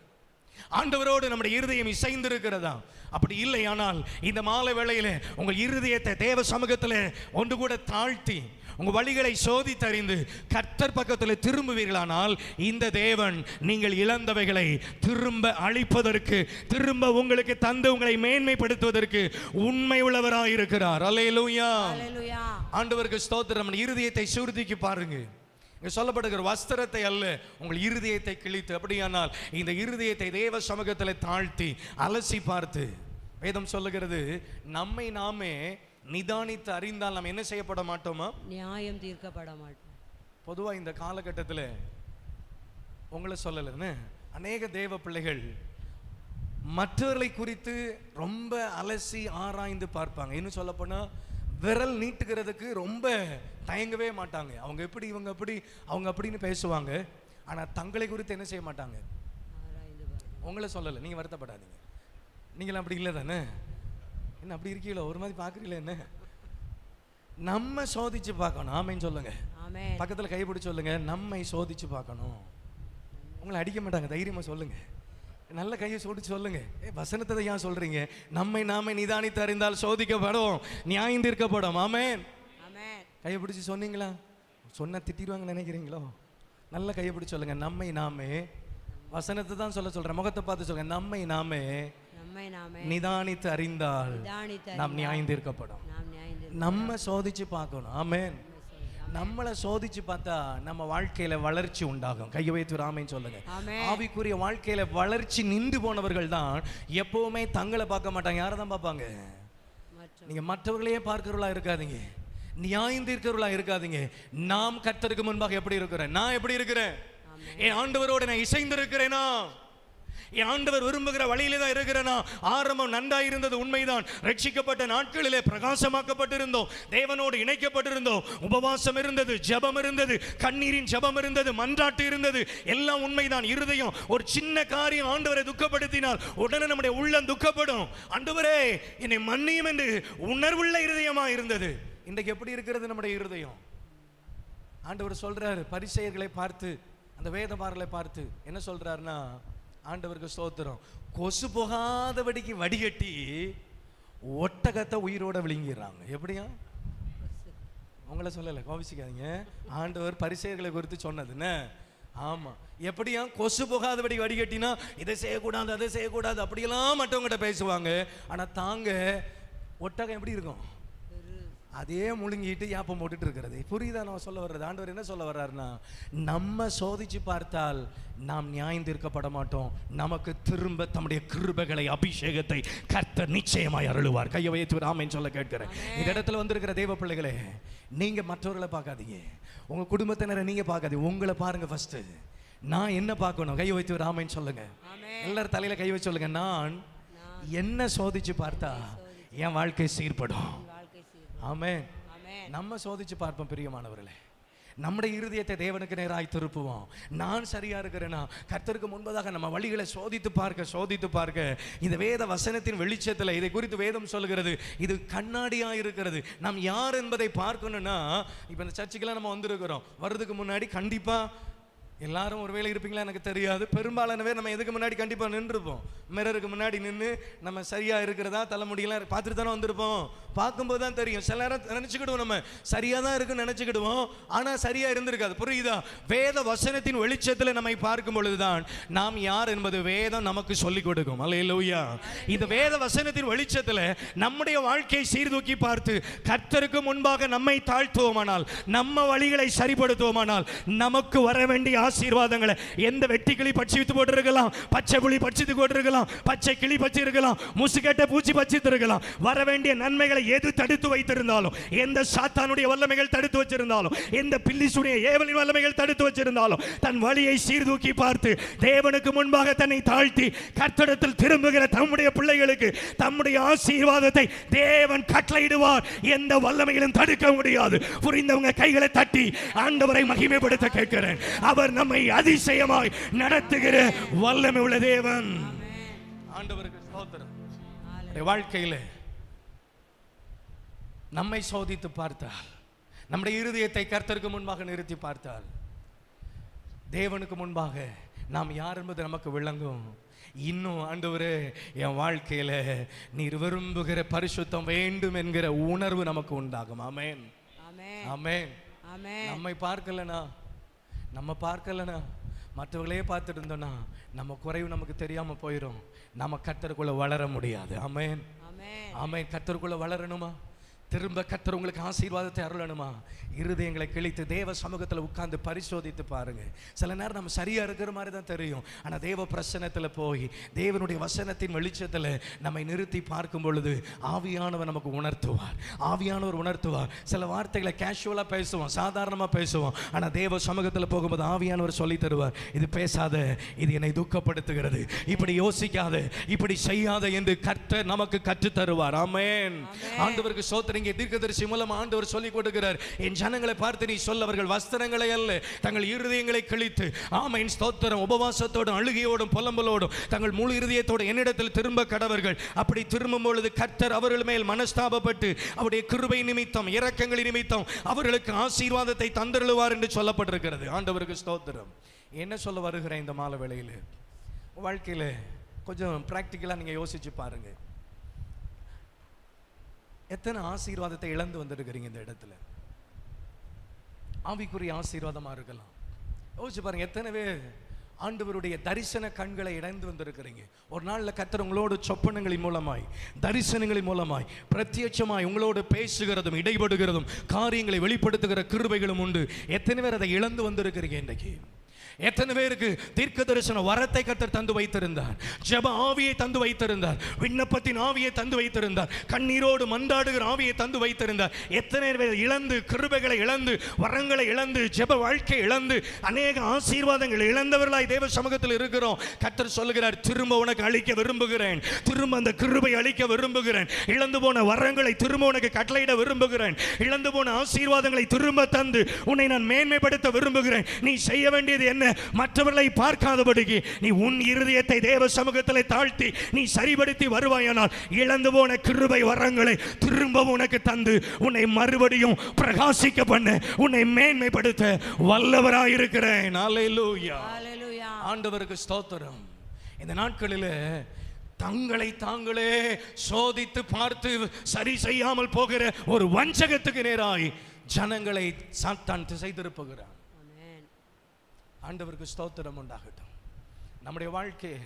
ஆண்டவரோடு நம்முடைய இருதயம் இசைந்திருக்கிறதா? அப்படி இல்லை ஆனால் இந்த மாலை வேளையிலே உங்கள் இருதயத்தை தேவ சமூகத்தில் ஒன்று கூட தாழ்த்தி உங்கள் வழிகளை சோதித்தறிந்து கர்த்தர் பக்கத்தில் திரும்புவீர்களானால் இந்த தேவன் நீங்கள் இழந்தவைகளை திரும்ப அளிப்பதற்கு, திரும்ப உங்களுக்கு தந்து உங்களை மேன்மைப்படுத்துவதற்கு உண்மை உள்ளவராய் இருக்கிறார். அல்லேலூயா. அல்லேலூயா. ஆண்டவருக்கு ஸ்தோத்திரம். இருதயத்தை சூர்திக்கு பாருங்க. இங்க சொல்லப்படுகிற வஸ்திரத்தை அல்ல, உங்கள் இருதயத்தை கிழித்து. அப்படியானால் இந்த இருதயத்தை தேவ சமூகத்தில் தாழ்த்தி அலசி பார்த்து, வேதம் சொல்லுகிறது, நம்மை நாமே நிதானித்து அறிந்தால் நாம் என்ன செய்யப்பட மாட்டோமா? நியாயம் தீர்க்கப்பட மாட்டோம். பொதுவா இந்த காலகட்டத்தில் உங்களை சொல்லலைன்னு அநேக தேவ பிள்ளைகள் மற்றவர்களை குறித்து ரொம்ப அலசி ஆராய்ந்து பார்ப்பாங்க. இன்னும் சொல்லப்போனா விரல் நீட்டுகிறதுக்கு ரொம்ப தயங்கவே மாட்டாங்க. அவங்க எப்படி, இவங்க எப்படி, அவங்க அப்படின்னு பேசுவாங்க. ஆனால் தங்களை குறித்து என்ன செய்ய மாட்டாங்க? உங்களை சொல்லலை, நீங்கள் வருத்தப்படாதீங்க. நீங்களும் அப்படி இல்லை தானே? என்ன அப்படி இருக்கீங்களோ, ஒரு மாதிரி பார்க்குறீங்களே என்ன? நம்ம சோதிச்சு பார்க்கணும். ஆமேன்னு சொல்லுங்க. பக்கத்தில் கைப்பிடிச்சு சொல்லுங்க, நம்மை சோதிச்சு பார்க்கணும். உங்களை அடிக்க மாட்டாங்க, தைரியமாக சொல்லுங்க. நல்ல கையை சோதிச்சு சொல்லுங்க. வசனத்தை ஏன் சொல்றீங்க? நம்மை நாமே நிதானித்து அறிந்தால் சோதிக்கப்படும், நியாயம் தீர்க்கப்படும். ஆமென். கையை பிடிச்சி சொன்னீங்களா? சொன்ன திட்டிடுவாங்கன்னு நினைக்கிறீங்களோ? நல்ல கையை பிடிச்சி சொல்லுங்க, நம்மை நாமே. வசனத்தை தான் சொல்றேன், முகத்தை பார்த்து சொல்லுங்க, நம்மை நாமே நிதானித்து அறிந்தால் நாம் நியாயம் தீர்க்கப்படும். நம்ம சோதிச்சு பார்க்கணும். ஆமென். நம்மளை சோதிச்சு பார்த்தா நம்ம வாழ்க்கையில வளர்ச்சி உண்டாகும். கையை வைத்து ஆமென் சொல்லுங்க. ஆவிக்குரிய வாழ்க்கையில வளர்ச்சி நின்று போனவர்கள் தான் எப்பவுமே தங்களை பார்க்க மாட்டாங்க. யாரை தான் பார்ப்பாங்க? நீங்க மற்றவர்களையே பார்க்கிறவர்களா இருக்காதீங்க, நியாயம் தீர்க்கிறவர்களா இருக்காதீங்க. நாம் கர்த்தருக்கு முன்பாக எப்படி இருக்கிறேன்? நான் எப்படி இருக்கிறேன்? என் ஆண்டவரோட நான் இசைந்து இருக்கிறேனா? என் ஆண்டவர் விரும்புகிற வழியிலே தான் இருக்கிறேனா? ஆரம்பம் நன்றாய் இருந்தது, உண்மைதான். ரட்சிக்கப்பட்ட நாட்களிலே பிரகாசமாக்கப்பட்டிருந்தோம், தேவனோடு இணைக்கப்பட்டிருந்தோம், உபவாசம் இருந்தது, ஜெபம் இருந்தது, கண்ணீரின் ஜெபம் இருந்தது, மன்றாட்டு இருந்தது, எல்லாம் உண்மைதான். இருதயம் ஒரு சின்ன காரியம் ஆண்டவரை துக்கப்படுத்தினால் உடனே நம்முடைய உள்ளம் துக்கப்படும். ஆண்டவரே என்னை மன்னியும் என்று உணர்வுள்ள இருதயமா இருந்தது. இன்றைக்கு எப்படி இருக்கிறது நம்முடைய இருதயம்? ஆண்டவர் சொல்றாரு, பரிசேயர்களை பார்த்து, அந்த வேதபாரர்களை பார்த்து என்ன சொல்றாருன்னா, ஆண்டவருக்கு ஸ்தோத்திரம், கொசு போகாதபடிக்கு வடிகட்டி ஒட்டகத்தை உயிரோட விழுங்கிறாங்க. எப்படியா? உங்களை சொல்லலை, கோபிச்சுக்காதீங்க. ஆண்டவர் பரிசேயர்களை குறித்து சொன்னதுன்னு. ஆமா, எப்படியா? கொசு போகாதபடி வடிகட்டினா இதை செய்யக்கூடாது, அதை செய்யக்கூடாது, அப்படியெல்லாம் மற்றவங்ககிட்ட பேசுவாங்க. ஆனா தாங்க ஒட்டகம் எப்படி இருக்கும்? அதே முழுங்கிட்டு யாப்பம் போட்டுட்டு இருக்கிறது. புரியுதா நான் சொல்ல வர்றது? ஆண்டவர் என்ன சொல்ல வர்றாருன்னா, நம்ம சோதிச்சு பார்த்தால் நாம் நியாயம் தீர்க்கப்பட மாட்டோம். நமக்கு திரும்ப தம்முடைய கிருபைகளை, அபிஷேகத்தை கர்த்தர் நிச்சயமாய் அருளுவார். கையை வைத்து ஆமென் சொல்ல கேட்கிறேன். இந்த இடத்துல வந்திருக்கிற தேவ பிள்ளைகளே, நீங்க மற்றவர்களை பார்க்காதீங்க, உங்க குடும்பத்தினரை நீங்க பார்க்காதீங்க, உங்களை பாருங்க ஃபர்ஸ்ட். நான் என்ன பார்க்கணும்? கையை வைத்து ஆமென் சொல்லுங்க. எல்லாரும் தலையில கை வச்சு சொல்லுங்க, நான் என்ன சோதிச்சு பார்த்தா என் வாழ்க்கை சீர்படும். ஆமென். நம்ம சோதிச்சு பார்ப்போம் பிரியமானவர்களே. நம்முடைய இருதயத்தை தேவனுக்கு நேராய் திருப்புவோம். நான் சரியா இருக்கிறேனா? கர்த்தருக்கு முன்பதாக நம்ம வழிகளை சோதித்து பார்க்க இந்த வேத வசனத்தின் வெளிச்சத்தில் இதை குறித்து வேதம் சொல்கிறது, இது கண்ணாடியா இருக்கிறது. நாம் யார் என்பதை பார்க்கணும்னா, இப்போ இந்த சர்ச்சுக்கெல்லாம் நம்ம வந்திருக்கிறோம். வர்றதுக்கு முன்னாடி கண்டிப்பா எல்லாரும் ஒரு வேளை இருப்பீங்களா எனக்கு தெரியாது, பெரும்பாலான பேர் நம்ம எதுக்கு முன்னாடி கண்டிப்பாக நின்றுருப்போம். மிரருக்கு முன்னாடி நின்று நம்ம சரியாக இருக்கிறதா தலைமுடியெல்லாம் பார்த்துட்டு தானே வந்திருப்போம். பார்க்கும்போது தான் தெரியும். சில நேரம் நினச்சிக்கிடுவோம் நம்ம சரியாக தான் இருக்குன்னு நினச்சிக்கிடுவோம், ஆனால் சரியாக இருந்திருக்காது. புரியுதா? வேத வசனத்தின் வெளிச்சத்தில் நம்மை பார்க்கும் பொழுதுதான் நாம் யார் என்பது வேதம் நமக்கு சொல்லிக் கொடுக்கும். அல்லேலூயா. இந்த வேத வசனத்தின் வெளிச்சத்தில் நம்முடைய வாழ்க்கையை சீர்தூக்கி பார்த்து கர்த்தருக்கு முன்பாக நம்மை தாழ்த்துவோமானால், நம்ம வழிகளை சரிப்படுத்துவோமானால், நமக்கு வர வேண்டிய ஆசீர்வாதங்களை, எந்த வெட்டி கிளி பட்சித்து போட்டிருக்கலாம், பச்சை புளி பட்சித்து போட்டிருக்கலாம், பச்சை கிளி பச்சி இருக்கலாம், முசுக்கட்ட பூச்சி பச்சித்து இருக்கலாம், வர வேண்டிய நன்மைகளை எது தடுத்து வைத்திருந்தாலும், எந்த சாத்தானுடைய வல்லமைகள் தடுத்து வச்சிருந்தாலும், எந்த பில்லிசுடைய ஏவலின் வல்லமைகள் தடுத்து வச்சிருந்தாலும், தன் வழியை சீர்தூக்கி பார்த்து தேவனுக்கு முன்பாக தன்னை தாழ்த்தி கர்த்தரிடத்தில் திரும்புகிற தம்முடைய பிள்ளைகளுக்கு தம்முடைய ஆசீர்வாதத்தை தேவன் கட்டளையிடுவார். எந்த வல்லமையிலும் தடுக்க முடியாது. புரிந்தவங்க கைகளை தட்டி ஆண்டவரை மகிமைப்படுத்த கேட்கிறேன். அவர் நம்மை அதிசயமாய் நடத்துகிற வல்லமை உள்ள தேவன். ஆண்டவருக்கு ஸ்தோத்திரம். வாழ்க்கையில நம்மை சோதித்து பார்த்தால், நம்முடைய இருதயத்தை கர்த்தருக்கு முன்பாக நிறுத்தி பார்த்தால், தேவனுக்கு முன்பாக நாம் யார் என்பது நமக்கு விளங்கும். இன்னும் ஆண்டவரே, என் வாழ்க்கையில நீர் விரும்புகிற பரிசுத்தம் வேண்டும் என்கிற உணர்வு நமக்கு உண்டாகும். ஆமென், ஆமென். நம்மை நம்ம பார்க்கலனா மற்றவர்களே பார்த்துட்டு இருந்தோம்னா நம்ம குறைவு நமக்கு தெரியாம போயிடும். நம்ம கர்த்தருக்குள்ள வளர முடியாது. ஆமென், ஆமென். கர்த்தருக்குள்ள வளரணுமா? திரும்ப கர்த்தர் உங்களுக்கு ஆசீர்வாதத்தை அருளணுமா? இருதயங்களை கிழித்து தேவ சமூகத்தில் உட்கார்ந்து பரிசோதித்து பாருங்க. சில நேரம் நம்ம சரியா இருக்கிற மாதிரி தான் தெரியும், ஆனால் தேவ பிரசன்னத்தில் போய் தேவனுடைய வசனத்தின் வெளிச்சத்தில் நம்மை நிறுத்தி பார்க்கும் பொழுது ஆவியானவர் நமக்கு உணர்த்துவார். ஆவியானவர் உணர்த்துவார். சில வார்த்தைகளை கேஷுவலாக பேசுவோம், சாதாரணமாக பேசுவோம், ஆனால் தேவ சமூகத்தில் போகும்போது ஆவியானவர் சொல்லி தருவார், இது பேசாத, இது என்னை துக்கப்படுத்துகிறது, இப்படி யோசிக்காத, இப்படி செய்யாத என்று கர்த்தர் நமக்கு கற்று தருவார். ஆமென். ஆண்டவருக்கு ஸ்தோத்திரம். இங்கே தீர்க்கதரிசி மூலம் ஆண்டவர் சொல்லிக் கொடுக்கிறார், என் ஜனங்களை பார்த்து நீ சொல்ல, அவர்கள் வஸ்திரங்களை அல்ல தங்கள் இருதயங்களை கிழித்து, ஆமென் ஸ்தோத்திரம், உபவாசத்தோடும் அழுகையோடும் புலம்பலோடும் தங்கள் முழு இருதயத்தோடு என்னிடத்தில் திரும்ப கடவர்கள். அப்படி திரும்பும் பொழுது கர்த்தர் அவர்கள் மேல் மனஸ்தாபப்பட்டு அவருடைய கிருபை நிமித்தம் இரக்கங்களின் நிமித்தம் அவர்களுக்கு ஆசீர்வாதத்தை தந்தருளுவார் என்று சொல்லப்பட்டிருக்கிறது. ஆண்டவருக்கு ஸ்தோத்திரம். என்ன சொல்ல வருகிறேன் இந்த மாலை வேளையில்? வாழ்க்கையில் கொஞ்சம் பிராக்டிக்கலாக நீங்கள் யோசிச்சு பாருங்க. எத்தனை ஆசீர்வாதத்தை இழந்து வந்திருக்கிறீங்க இந்த இடத்துல? ஆவிக்குரிய ஆசீர்வாதமா இருக்கலாம். யோசிச்சு பாருங்க, எத்தனை பேர் ஆண்டவருடைய தரிசன கண்களை இழந்து வந்திருக்கிறீங்க. ஒரு நாளில் கர்த்தர் உங்களோடு சொப்பனங்களின் மூலமாய், தரிசனங்களின் மூலமாய், பிரத்யட்சமாய் உங்களோடு பேசுகிறதும் இடைபடுகிறதும் காரியங்களை வெளிப்படுத்துகிற கிருபைகளும் உண்டு. எத்தனை பேர் அதை இழந்து வந்திருக்கிறீங்க இன்றைக்கு? எத்தனை பேருக்கு தீர்க்க தரிசன வரத்தை கர்த்தர் தந்து வைத்திருந்தார், ஜெப ஆவியை தந்து வைத்திருந்தார், விண்ணப்பத்தின் ஆவியை தந்து வைத்திருந்தார், கண்ணீரோடு மன்றாடுகிற ஆவியை தந்து வைத்திருந்தார். எத்தனை பேர் இழந்து, கிருபைகளை இழந்து, வரங்களை இழந்து, ஜெப வாழ்க்கை இழந்து, அநேக ஆசீர்வாதங்கள் இழந்தவர்களாய் தேவ சமூகத்தில் இருக்கிறோம். கர்த்தர் சொல்லுகிறார், திரும்ப உனக்கு அளிக்க விரும்புகிறேன், திரும்ப அந்த கிருபை அளிக்க விரும்புகிறேன், இழந்து போன வரங்களை திரும்ப உனக்கு கட்டளையிட விரும்புகிறேன், இழந்து போன ஆசீர்வாதங்களை திரும்ப தந்து உன்னை நான் மேன்மைப்படுத்த விரும்புகிறேன். நீ செய்ய வேண்டியது என்ன? மற்றவர்களை பார்க்காதபடிக்கு நீ உன் இருதயத்தை தேவ சமூகத்தில் தாழ்த்தி நீ சரிபடுத்தி வருவாயானால் இழந்து போன கிருபை வரங்களை திரும்ப உனக்கு தந்து உன்னை மறுபடியும் பிரகாசிக்க பண்ண, உன்னை மேன்மைப்படுத்த வல்லவராயிருக்கிறேன். அல்லேலூயா. ஆண்டவருக்கு ஸ்தோத்திரம். இந்த நாட்களில் தங்களை தாங்களே சோதித்து பார்த்து சரி செய்யாமல் போகிற ஒரு வஞ்சகத்துக்கு நேராய் ஜனங்களை சாத்தான் திசை திருப்புகிறான். ஆண்டவருக்கு ஸ்தோத்திரம் உண்டாகட்டும். நம்முடைய வாழ்க்கையை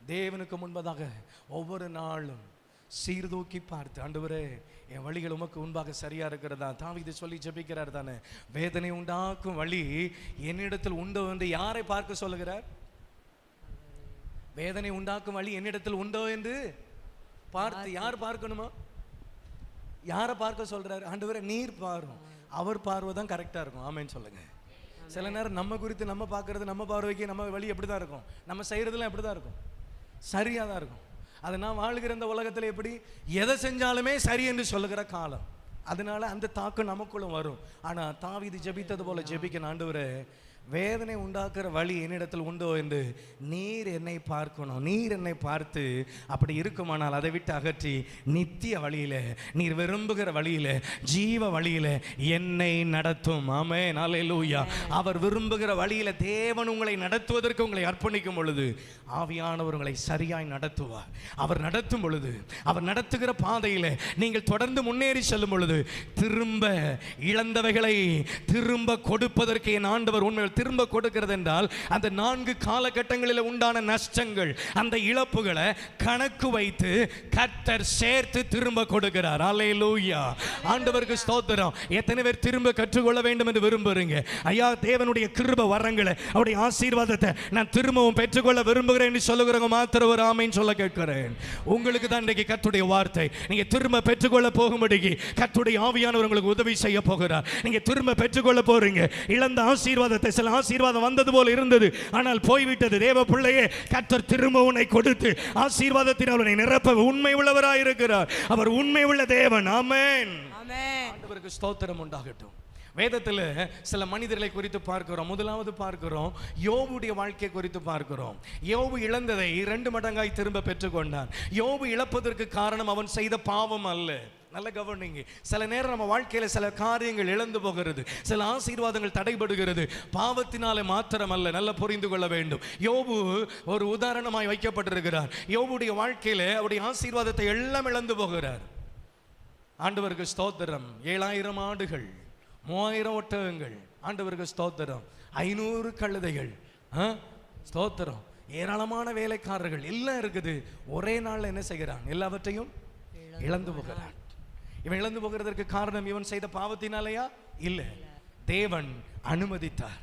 தேவனுக்கு முன்பதாக ஒவ்வொரு நாளும் சீர்தூக்கி பார்த்து, ஆண்டவரே என் வழிகள் உமக்கு முன்பாக சரியா இருக்கிறதா? தாவீது சொல்லி ஜெபிக்கிறார் தானே, வேதனை உண்டாக்கும் வழி என்னிடத்தில் உண்டோ என்று யாரை பார்க்க சொல்லுகிறார்? வேதனை உண்டாக்கும் வழி என்னிடத்தில் உண்டோ என்று பார்த்து, யார் பார்க்கணுமா? யாரை பார்க்க சொல்றாரு? ஆண்டவரே நீர் பாரும். அவர் பார்வை தான் கரெக்டா இருக்கும். ஆமேன்னு சொல்லுங்க. சில நேரம் நம்ம குறித்து நம்ம பார்க்கறது, நம்ம பார்வைக்கு நம்ம வழி எப்படி தான் இருக்கும், நம்ம செய்யறதுலாம் எப்படி தான் இருக்கும், சரியாக தான் இருக்கும். அதை நான் வாழ்கிற இந்த உலகத்தில் எப்படி எதை செஞ்சாலுமே சரி என்று சொல்லுகிற காலம், அதனால அந்த தாக்கம் நமக்குள்ள வரும். ஆனால் தாவீது ஜெபித்தது போல ஜெபிக்க, ஆண்டவரே வேதனை உண்டாக்குற வழி என்னிடத்தில் உண்டோ என்று நீர் என்னை பார்க்கணும். நீர் என்னை பார்த்து அப்படி இருக்குமானால் அதை விட்டு அகற்றி நித்திய வழியில, நீர் விரும்புகிற வழியில, ஜீவ வழியில என்னை நடத்தும். ஆமென். அல்லேலூயா. அவர் விரும்புகிற வழியில தேவன் உங்களை நடத்துவதற்கு உங்களை அர்ப்பணிக்கும் பொழுது ஆவியானவர் உங்களை சரியாய் நடத்துவார். அவர் நடத்தும் பொழுது, அவர் நடத்துகிற பாதையில நீங்கள் தொடர்ந்து முன்னேறி செல்லும் பொழுது திரும்ப இழந்தவைகளை திரும்ப கொடுப்பதற்கு என் ஆண்டவர் உண்மை திரும்ப கொடுக்கிறது என்றால் அந்த 4 காலகட்டங்களில் உண்டான நஷ்டங்கள், அந்த இழப்புகளை கணக்கு வைத்து கர்த்தர் சேர்த்து திரும்ப கொடுக்கிறார். அல்லேலூயா. ஆண்டவருக்கு ஸ்தோத்திரம். எத்தனை பேர் திரும்ப கற்றுக்கொள்ள வேண்டும் என்று விரும்புறீங்க? ஐயா, தேவனுடைய கிருபை வரங்களை, அவருடைய ஆசீர்வாதத்தை நான் திரும்பவும் பெற்றுக்கொள்ள விரும்புகிறேன் என்று சொல்லுகிறவங்க மாத்திரம் ஒரு ஆமென் சொல்ல கேட்கிறேன். உங்களுக்கு தான் இன்றைக்கு கர்த்தருடைய வார்த்தை. நீங்க திரும்ப பெற்றுக்கொள்ள போகும்படிக்கு கர்த்தருடைய ஆவியானவர் உங்களுக்கு உதவி செய்ய போகிறார். நீங்க திரும்ப பெற்றுக்கொள்ள போறீங்க. இழந்த ஆசீர்வாதத்தை, சில ஆசீர்வாதம் வந்தது போல இருந்தது, ஆனால் போய்விட்டது. தேவ பிள்ளையே, கர்த்தர் திரும்ப உன்னை கொடுத்து ஆசீர்வாதத்தினால் உன்னை நிரப்ப உண்மை உள்ளவராய் இருக்கிறார். அவர் உண்மை உள்ள தேவன். ஆமென். ஆண்டவருக்கு ஸ்தோத்திரம் உண்டாகட்டும். வேதத்தில் சில மனிதர்களை குறித்து பார்க்கிறோம். முதலாவது பார்க்கிறோம் யோபுடைய வாழ்க்கை குறித்து பார்க்கிறோம். யோபு இழந்ததை 2 மடங்காய் திரும்ப பெற்றுக்கொண்டான். யோபு இழப்பதற்கு காரணம் அவன் செய்த பாவம் அல்ல. நல்ல கவனிங்க. சில நேரம் நம்ம வாழ்க்கையில சில காரியங்கள் இழந்து போகிறது, சில ஆசீர்வாதங்கள் தடைபடுகிறது, பாவத்தினாலே மாத்திரம் அல்ல. நல்லா புரிந்து கொள்ள வேண்டும். யோபு ஒரு உதாரணமாய் வைக்கப்பட்டிருக்கிறார். யோபுடைய வாழ்க்கையில அவருடைய ஆசீர்வாதத்தை எல்லாம் இழந்து போகிறார். ஆண்டவருக்கு ஸ்தோத்திரம். 7000 ஆடுகள், 3000 ஒட்டகங்கள், ஆண்டவருக்கு ஸ்தோத்திரம், 500 கழுதைகள், ஸ்தோத்திரம், ஏராளமான வேலைக்காரர்கள் எல்லாம் இருக்குது. ஒரே நாள்ல என்ன செய்கிறான்? எல்லாவற்றையும் இழந்து போகிறான். இவன் இழந்து போகிறதற்கு காரணம் இவன் செய்த பாவத்தினாலயா? இல்லை, தேவன் அனுமதித்தார்.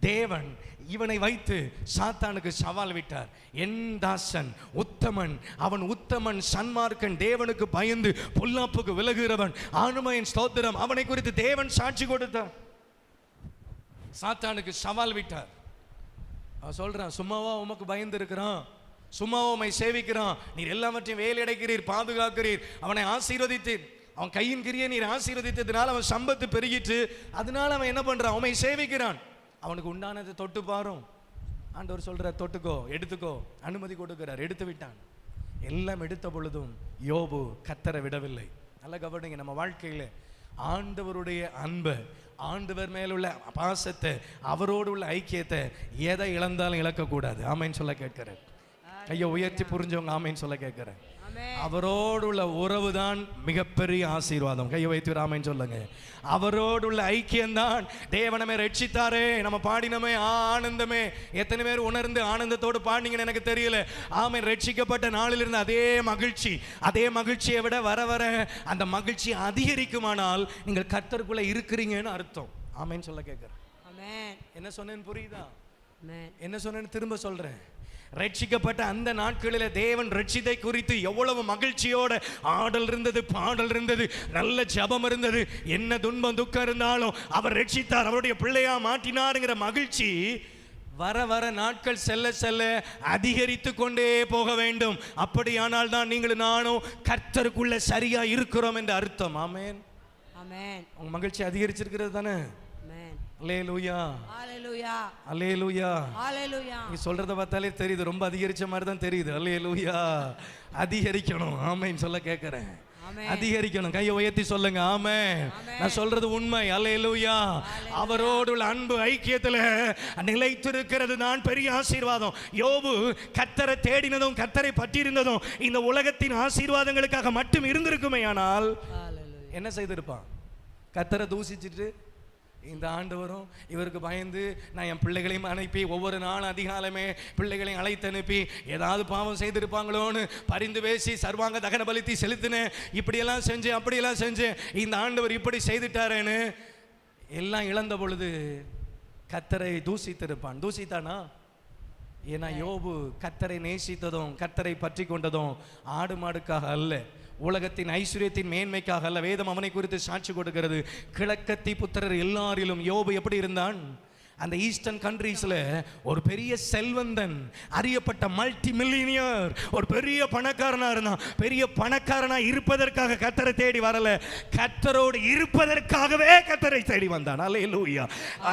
தேவன் இவனை வைத்து சாத்தானுக்கு சவால் விட்டார். என் தாசன் உத்தமன், அவன் உத்தமன், சன்மார்க்கன், தேவனுக்கு பயந்து பொல்லாப்புக்கு விலகுகிறவன், ஆணுமையின் ஸ்தோத்திரம். அவனை குறித்து தேவன் சாட்சி கொடுத்தார். சாத்தானுக்கு சவால் விட்டார். அவன் சொல்றான், சும்மாவா உமக்கு பயந்து இருக்கிறான், சும்மாவா உம்மை சேவிக்கிறான், நீர் எல்லாவற்றையும் வேலையடைக்கிறீர், பாதுகாக்கிறீர், அவனை ஆசீர்வதித்தீர், அவன் கையின் கிரியை நீர் ஆசீர்வதித்ததுனால அவன் சம்பத்து பெருகிட்டு, அதனால அவன் என்ன பண்றான், உம்மை சேவிக்கிறான். அவனுக்கு உண்டானதை தொட்டு பாரும். ஆண்டவர் சொல்றார், தொட்டுக்கோ, எடுத்துக்கோ, அனுமதி கொடுக்கிறார். எடுத்து விட்டான். எல்லாம் எடுத்த பொழுதும் யோபு கர்த்தரை விடவில்லை. நல்ல கவனிங்க, நம்ம வாழ்க்கையில ஆண்டவருடைய அன்பை, ஆண்டவர் மேலுள்ள பாசத்தை, அவரோடு உள்ள ஐக்கியத்தை எதை இழந்தாலும் இழக்கக்கூடாது. ஆமைன்னு சொல்ல கேட்கிறேன். கையை உயர்த்தி புரிஞ்சவங்க ஆமைன்னு சொல்ல கேட்கிறேன். அவரோடு உள்ள உறவு தான் மிகப்பெரிய ஆசீர்வாதம். கையை வைத்து ஆமைன்னு சொல்லுங்க. அவரோடு உள்ள ஐக்கியம்தான். தேவனமே ரட்சித்தாரே, நம்ம பாடினமே ஆனந்தமே. எத்தனை பேர் உணர்ந்து ஆனந்தத்தோடு பாடினீங்கன்னு எனக்கு தெரியல. ஆமென். ரட்சிக்கப்பட்ட நாளிலிருந்து அதே மகிழ்ச்சி, அதே மகிழ்ச்சியை விட வர வர அந்த மகிழ்ச்சி அதிகரிக்குமானால் நீங்கள் கர்த்தருக்குள்ள இருக்கிறீங்கன்னு அர்த்தம். ஆமென்னு சொல்ல கேட்கிறேன். என்ன சொன்னேன்னு புரியுதா? என்ன சொன்னேன்னு திரும்ப சொல்றேன். ரட்சிக்கப்பட்ட அந்த நாட்களில் தேவன் ரட்சித்தை குறித்து எவ்வளவு மகிழ்ச்சியோட ஆடல் இருந்தது, பாடல் இருந்தது, நல்ல ஜபம் இருந்தது. என்ன துன்பம் துக்கம் இருந்தாலும் அவர் ரட்சித்தார், அவருடைய பிள்ளையா மாற்றினாருங்கிற மகிழ்ச்சி வர வர நாட்கள் செல்ல செல்ல அதிகரித்து கொண்டே போக வேண்டும். அப்படியானால் தான் நீங்களும் நானும் கர்த்தருக்குள்ள சரியா இருக்கிறோம் என்று அர்த்தம். ஆமென். ஆமென். உங்க மகிழ்ச்சி அதிகரிச்சிருக்கிறது தானே? அல்லேலூயா, அல்லேலூயா, அல்லேலூயா, அல்லேலூயா. நீ சொல்றத பார்த்தாலே தெரியுது, ரொம்ப அதிகரிச்ச மாதிரி தான் தெரியுது. அல்லேலூயா. அதிகரிக்கணும். ஆமென் சொல்ல கேட்கிறேன். அதிகரிக்கணும். கையை உயர்த்தி சொல்லுங்க. ஆமென். நான் சொல்றது உண்மை. அல்லேலூயா. அவரோடு உள்ள அன்பு ஐக்கியத்துல நிலைத்திருக்கிறது நான் பெரிய ஆசீர்வாதம். யோபு கர்த்தரை தேடினதும் கர்த்தரை பற்றி இருந்ததும் இந்த உலகத்தின் ஆசீர்வாதங்களுக்காக மட்டும் இருந்திருக்குமே, ஆனால் என்ன செய்திருப்பான்? கர்த்தரை தூசிச்சுட்டு இந்த ஆண்டு வரும் இவருக்கு பயந்து நான் என் பிள்ளைகளையும் அனுப்பி ஒவ்வொரு நாளும் அதிகாலமே பிள்ளைகளையும் அழைத்து அனுப்பி ஏதாவது பாவம் செய்திருப்பாங்களோன்னு பரிந்து பேசி சர்வாங்க தகன பலித்தி செலுத்தினேன், இப்படியெல்லாம் செஞ்சேன், அப்படியெல்லாம் செஞ்சேன், இந்த ஆண்டவர் இப்படி செய்துட்டாரேன்னு எல்லாம் இழந்த பொழுது கர்த்தரை தூசித்திருப்பான். தூசித்தானா? ஏன்னா யோபு கர்த்தரை நேசித்ததும் கர்த்தரை பற்றி கொண்டதும் ஆடு மாடுக்காக அல்ல, உலகத்தின் ஐஸ்வர்யத்தின் மேன்மைக்காக அல்ல. வேதம் அவனை குறித்து சாட்சி கொடுக்கிறது. கிழக்கத்தி புத்திரர் எல்லாரிலும் யோபு எப்படி இருந்தான்? அந்த ஈஸ்டர்ன் கண்ட்ரீஸ்ல ஒரு பெரிய செல்வந்தன், அறியப்பட்ட மல்டி மில்லியனியர், ஒரு பெரிய பணக்காரனா இருந்தான். பெரிய பணக்காரனா இருப்பதற்காக கர்த்தரை தேடி வரல, கர்த்தரோடு இருப்பதற்காகவே கர்த்தரை தேடி வந்தான். அல்லேலூயா.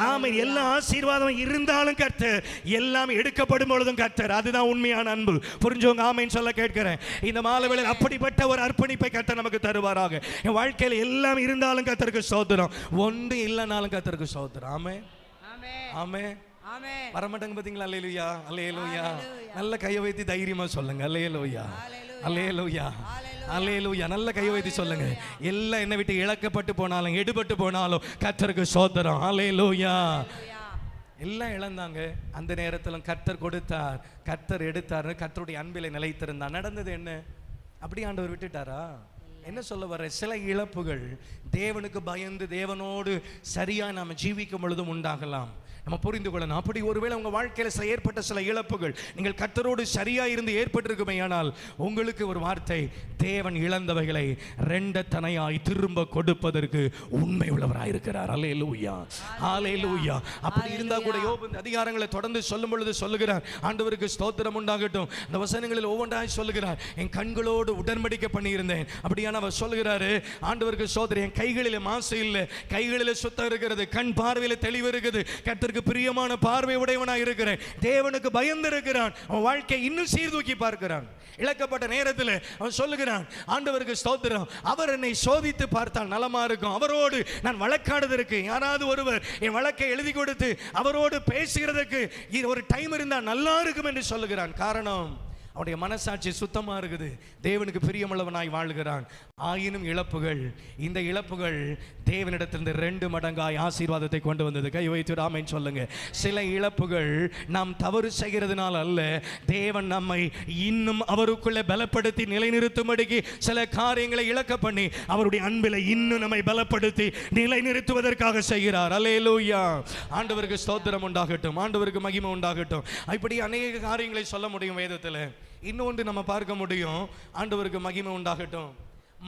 ஆமென். எல்லா ஆசீர்வாதம் இருந்தாலும் கர்த்தர், எல்லாம் எடுக்கப்படும் பொழுதும் கர்த்தர். அதுதான் உண்மையான அன்பு. புரிஞ்சவங்க ஆமென் சொல்ல கேட்கிறேன். இந்த மாலைவேளையில் அப்படிப்பட்ட ஒரு அர்ப்பணிப்பை கர்த்தர் நமக்கு தருவாராக. என் வாழ்க்கையில் எல்லாம் இருந்தாலும் கர்த்தருக்கு ஸ்தோத்திரம், ஒன்று இல்லைனாலும் கர்த்தருக்கு ஸ்தோத்திரம். ஆமென். ஆமென். ஆமென். வரமாட்டாங்க பாத்தீங்களா? அல்லேலூயா, அல்லேலூயா. நல்ல கையை வைத்து தைரியமா சொல்லுங்க. அல்லேலூயா, அல்லேலூயா, அல்லேலூயா. நல்ல கையை வைத்து சொல்லுங்க. எல்லாம் என்னை விட்டு இழக்கப்பட்டு போனாலும் எடுபட்டு போனாலும் கர்த்தருக்கு ஸ்தோத்திரம். அல்லேலூயா. எல்லாம் இழந்தாங்க, அந்த நேரத்தில் கர்த்தர் கொடுத்தார், கர்த்தர் எடுத்தார், கர்த்தருடைய அன்பிலே நிலைத்திருந்தார். நடந்தது என்ன? அப்படி ஆண்டவர் விட்டுட்டாரா? என்ன சொல்ல வர? சில இழப்புகள் தேவனுக்கு பயந்து தேவனோடு சரியா நாம ஜீவிக்கும் பொழுதும் உண்டாகலாம். நம்ம புரிந்து கொள்ளணும். அப்படி ஒருவேளை உங்க வாழ்க்கையில் ஏற்பட்ட சில இழப்புகள் நீங்கள் கர்த்தரோடு சரியா இருந்து ஏற்பட்டிருக்குமே, ஆனால் உங்களுக்கு ஒரு வார்த்தை, தேவன் இழந்தவைகளை ரெண்டத்தனையாய் திரும்ப கொடுப்பதற்கு உண்மை உள்ளவராயிருக்கிறார். அல்லேலூயா, அல்லேலூயா. அப்படி இருந்தா கூட யோபு அதிகாரங்களை தொடர்ந்து சொல்லும் பொழுது சொல்லுகிறார், ஆண்டவருக்கு ஸ்தோத்திரம் உண்டாகட்டும். அந்த வசனங்களில் ஒவ்வொன்றாய் சொல்லுகிறார், என் கண்களோடு உடன்படிக்கை பண்ணியிருந்தேன். அப்படியான அவர் சொல்லுகிறாரு, ஆண்டவருக்கு ஸ்தோத்திரம், என் கைகளில் மாசு இல்லை, கைகளில் சுத்தம் இருக்கிறது, கண் பார்வையில் தெளிவு இருக்குது, கர்த்தருக்கு பிரியமான பார்வை உடையவனாக இருக்கிறேன், தேவனுக்கு பயந்து இருக்கிறான், அவன் வாழ்க்கை இன்னும் சீர்தூக்கி பார்க்கிறான். இழக்கப்பட்ட நேரத்தில் அவன் சொல்லுகிறான், ஆண்டவருக்கு ஸ்தோத்திரம், அவர் என்னை சோதித்து பார்த்தால் நலமா இருக்கும், அவரோடு நான் வழக்காடுவதற்கு யாராவது ஒருவர் என் வழக்கை எழுதி கொடுத்து அவரோடு பேசுகிறதுக்கு ஒரு டைம் இருந்தால் நல்லா இருக்கும் என்று சொல்லுகிறான். காரணம், அவனுடைய மனசாட்சி சுத்தமா இருக்குது, தேவனுக்கு பிரியமுள்ளவனாய் வாழ்கிறான். ஆயினும் இழப்புகள், இந்த இழப்புகள் தேவனிடத்திலிருந்து 2 மடங்காய் ஆசீர்வாதத்தை கொண்டு வந்தது. கை வைத்து ஆமென் சொல்லுங்க. சில இழப்புகள் நாம் தவறு செய்கிறதுனால அல்ல, தேவன் நம்மை இன்னும் அவருக்குள்ளே பலப்படுத்தி நிலைநிறுத்தும்படிக்கு சில காரியங்களை இழக்க பண்ணி அவருடைய அன்பில் இன்னும் நம்மை பலப்படுத்தி நிலைநிறுத்துவதற்காக செய்கிறார். அல்லேலூயா. ஆண்டவருக்கு ஸ்தோத்திரம் உண்டாகட்டும், ஆண்டவருக்கு மகிமை உண்டாகட்டும். இப்படி அநேக காரியங்களை சொல்ல முடியும் வேதத்தில். இன்னொன்று நம்ம பார்க்க முடியும். ஆண்டவருக்கு மகிமை உண்டாகட்டும்.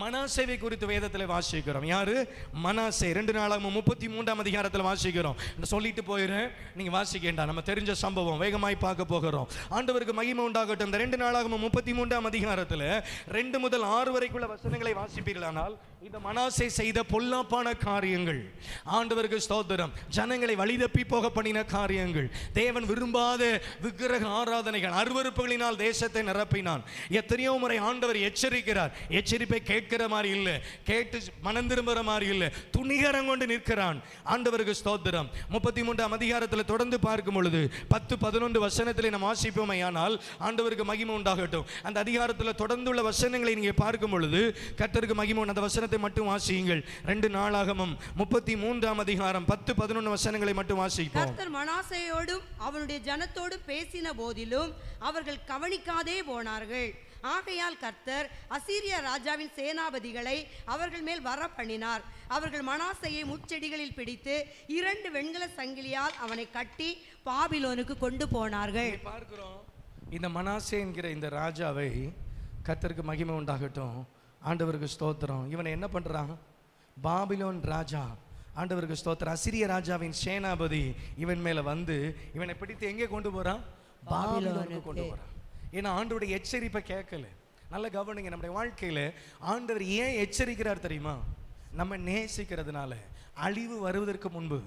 மனாசேவை குறித்து வேதத்தில் வாசிக்கிறோம். யாரு? மனாசே. 2 நாளாகமம் 33ஆம் அதிகாரத்தில் வாசிக்கிறோம். சொல்லிட்டு போயிடுறேன், நீங்க வாசிக்கேண்டா, நம்ம தெரிஞ்ச சம்பவம் வேகமாய் பார்க்க போகிறோம். ஆண்டவருக்கு மகிமை உண்டாகட்டும். இந்த 2 நாளாகமம் 33ஆம் அதிகாரத்தில் 2 முதல் 6 வரைக்குள்ள வசனங்களை வாசிப்பீர்களானால், இந்த மனாசே செய்த பொல்லாப்பான காரியங்கள், ஆண்டவருக்கு ஸ்தோத்திரம், ஜனங்களை வழிதப்பி போக பண்ணின காரியங்கள், தேவன் விரும்பாத விக்கிரக ஆராதனைகள், அருவருப்புகளினால் தேசத்தை நிரப்பினான். எத்தனையோ முறை ஆண்டவர் எச்சரிக்கிறார். எச்சரிப்பை கேட்கிற மாதிரி இல்லை, கேட்டு மனம் திரும்புற மாதிரி இல்லை, துணிகரம் கொண்டு நிற்கிறான். ஆண்டவருக்கு ஸ்தோத்திரம். 33ஆம் அதிகாரத்தில் தொடர்ந்து பார்க்கும் பொழுது 10-11 வசனத்தில் நாம் வாசிப்போமே, ஆனால் ஆண்டவருக்கு மகிமை உண்டாகட்டும். அந்த அதிகாரத்தில் தொடர்ந்துள்ள வசனங்களை நீங்க பார்க்கும் பொழுது கர்த்தருக்கு மகிமை. அந்த வசனத்தை மட்டும் வாசியுங்கள். 2 நாளாகமம் 33ஆம் அதிகாரம் 10-11 வசனங்களை மட்டும் வாசிப்போம். கர்த்தர் மனாசேயோடும் அவனுடைய ஜனத்தோடும் பேசின போதிலும் அவர்கள் கவனிக்காதே போனார்கள். ஆகையால் கர்த்தர் அசீரியா ராஜாவின் சேனாபதிகளை அவர்கள் மேல் வர பண்ணினார். அவர்கள் மனாசேயை முட்செடிகளில் பிடித்து 2 வெண்கல சங்கிலியால் அவனை கட்டி பாபிலோனுக்கு கொண்டு போனார்கள். பார்க்கிறோம், இந்த மனாசே என்கிற இந்த ராஜாவை, கர்த்தருக்கு மகிமை உண்டாகட்டும், ஆண்டவருக்கு ஸ்தோத்திரம், இவனை என்ன பண்றான்? பாபிலோன் ராஜா, ஆண்டவருக்கு ஸ்தோத்திரம், அசீரிய ராஜாவின் சேனாபதி இவன் மேல வந்து இவனை பிடித்து எங்கே கொண்டு போறான்? பாபிலோனுக்கு கொண்டு போறான். ஏன்னா ஆண்டவருடைய எச்சரிப்பை கேட்கல. நல்ல கவனிங்க. நம்முடைய வாழ்க்கையில ஆண்டவர் ஏன் எச்சரிக்கிறார் தெரியுமா? நம்ம நேசிக்கிறதுனால. அழிவு வருவதற்கு முன்பு,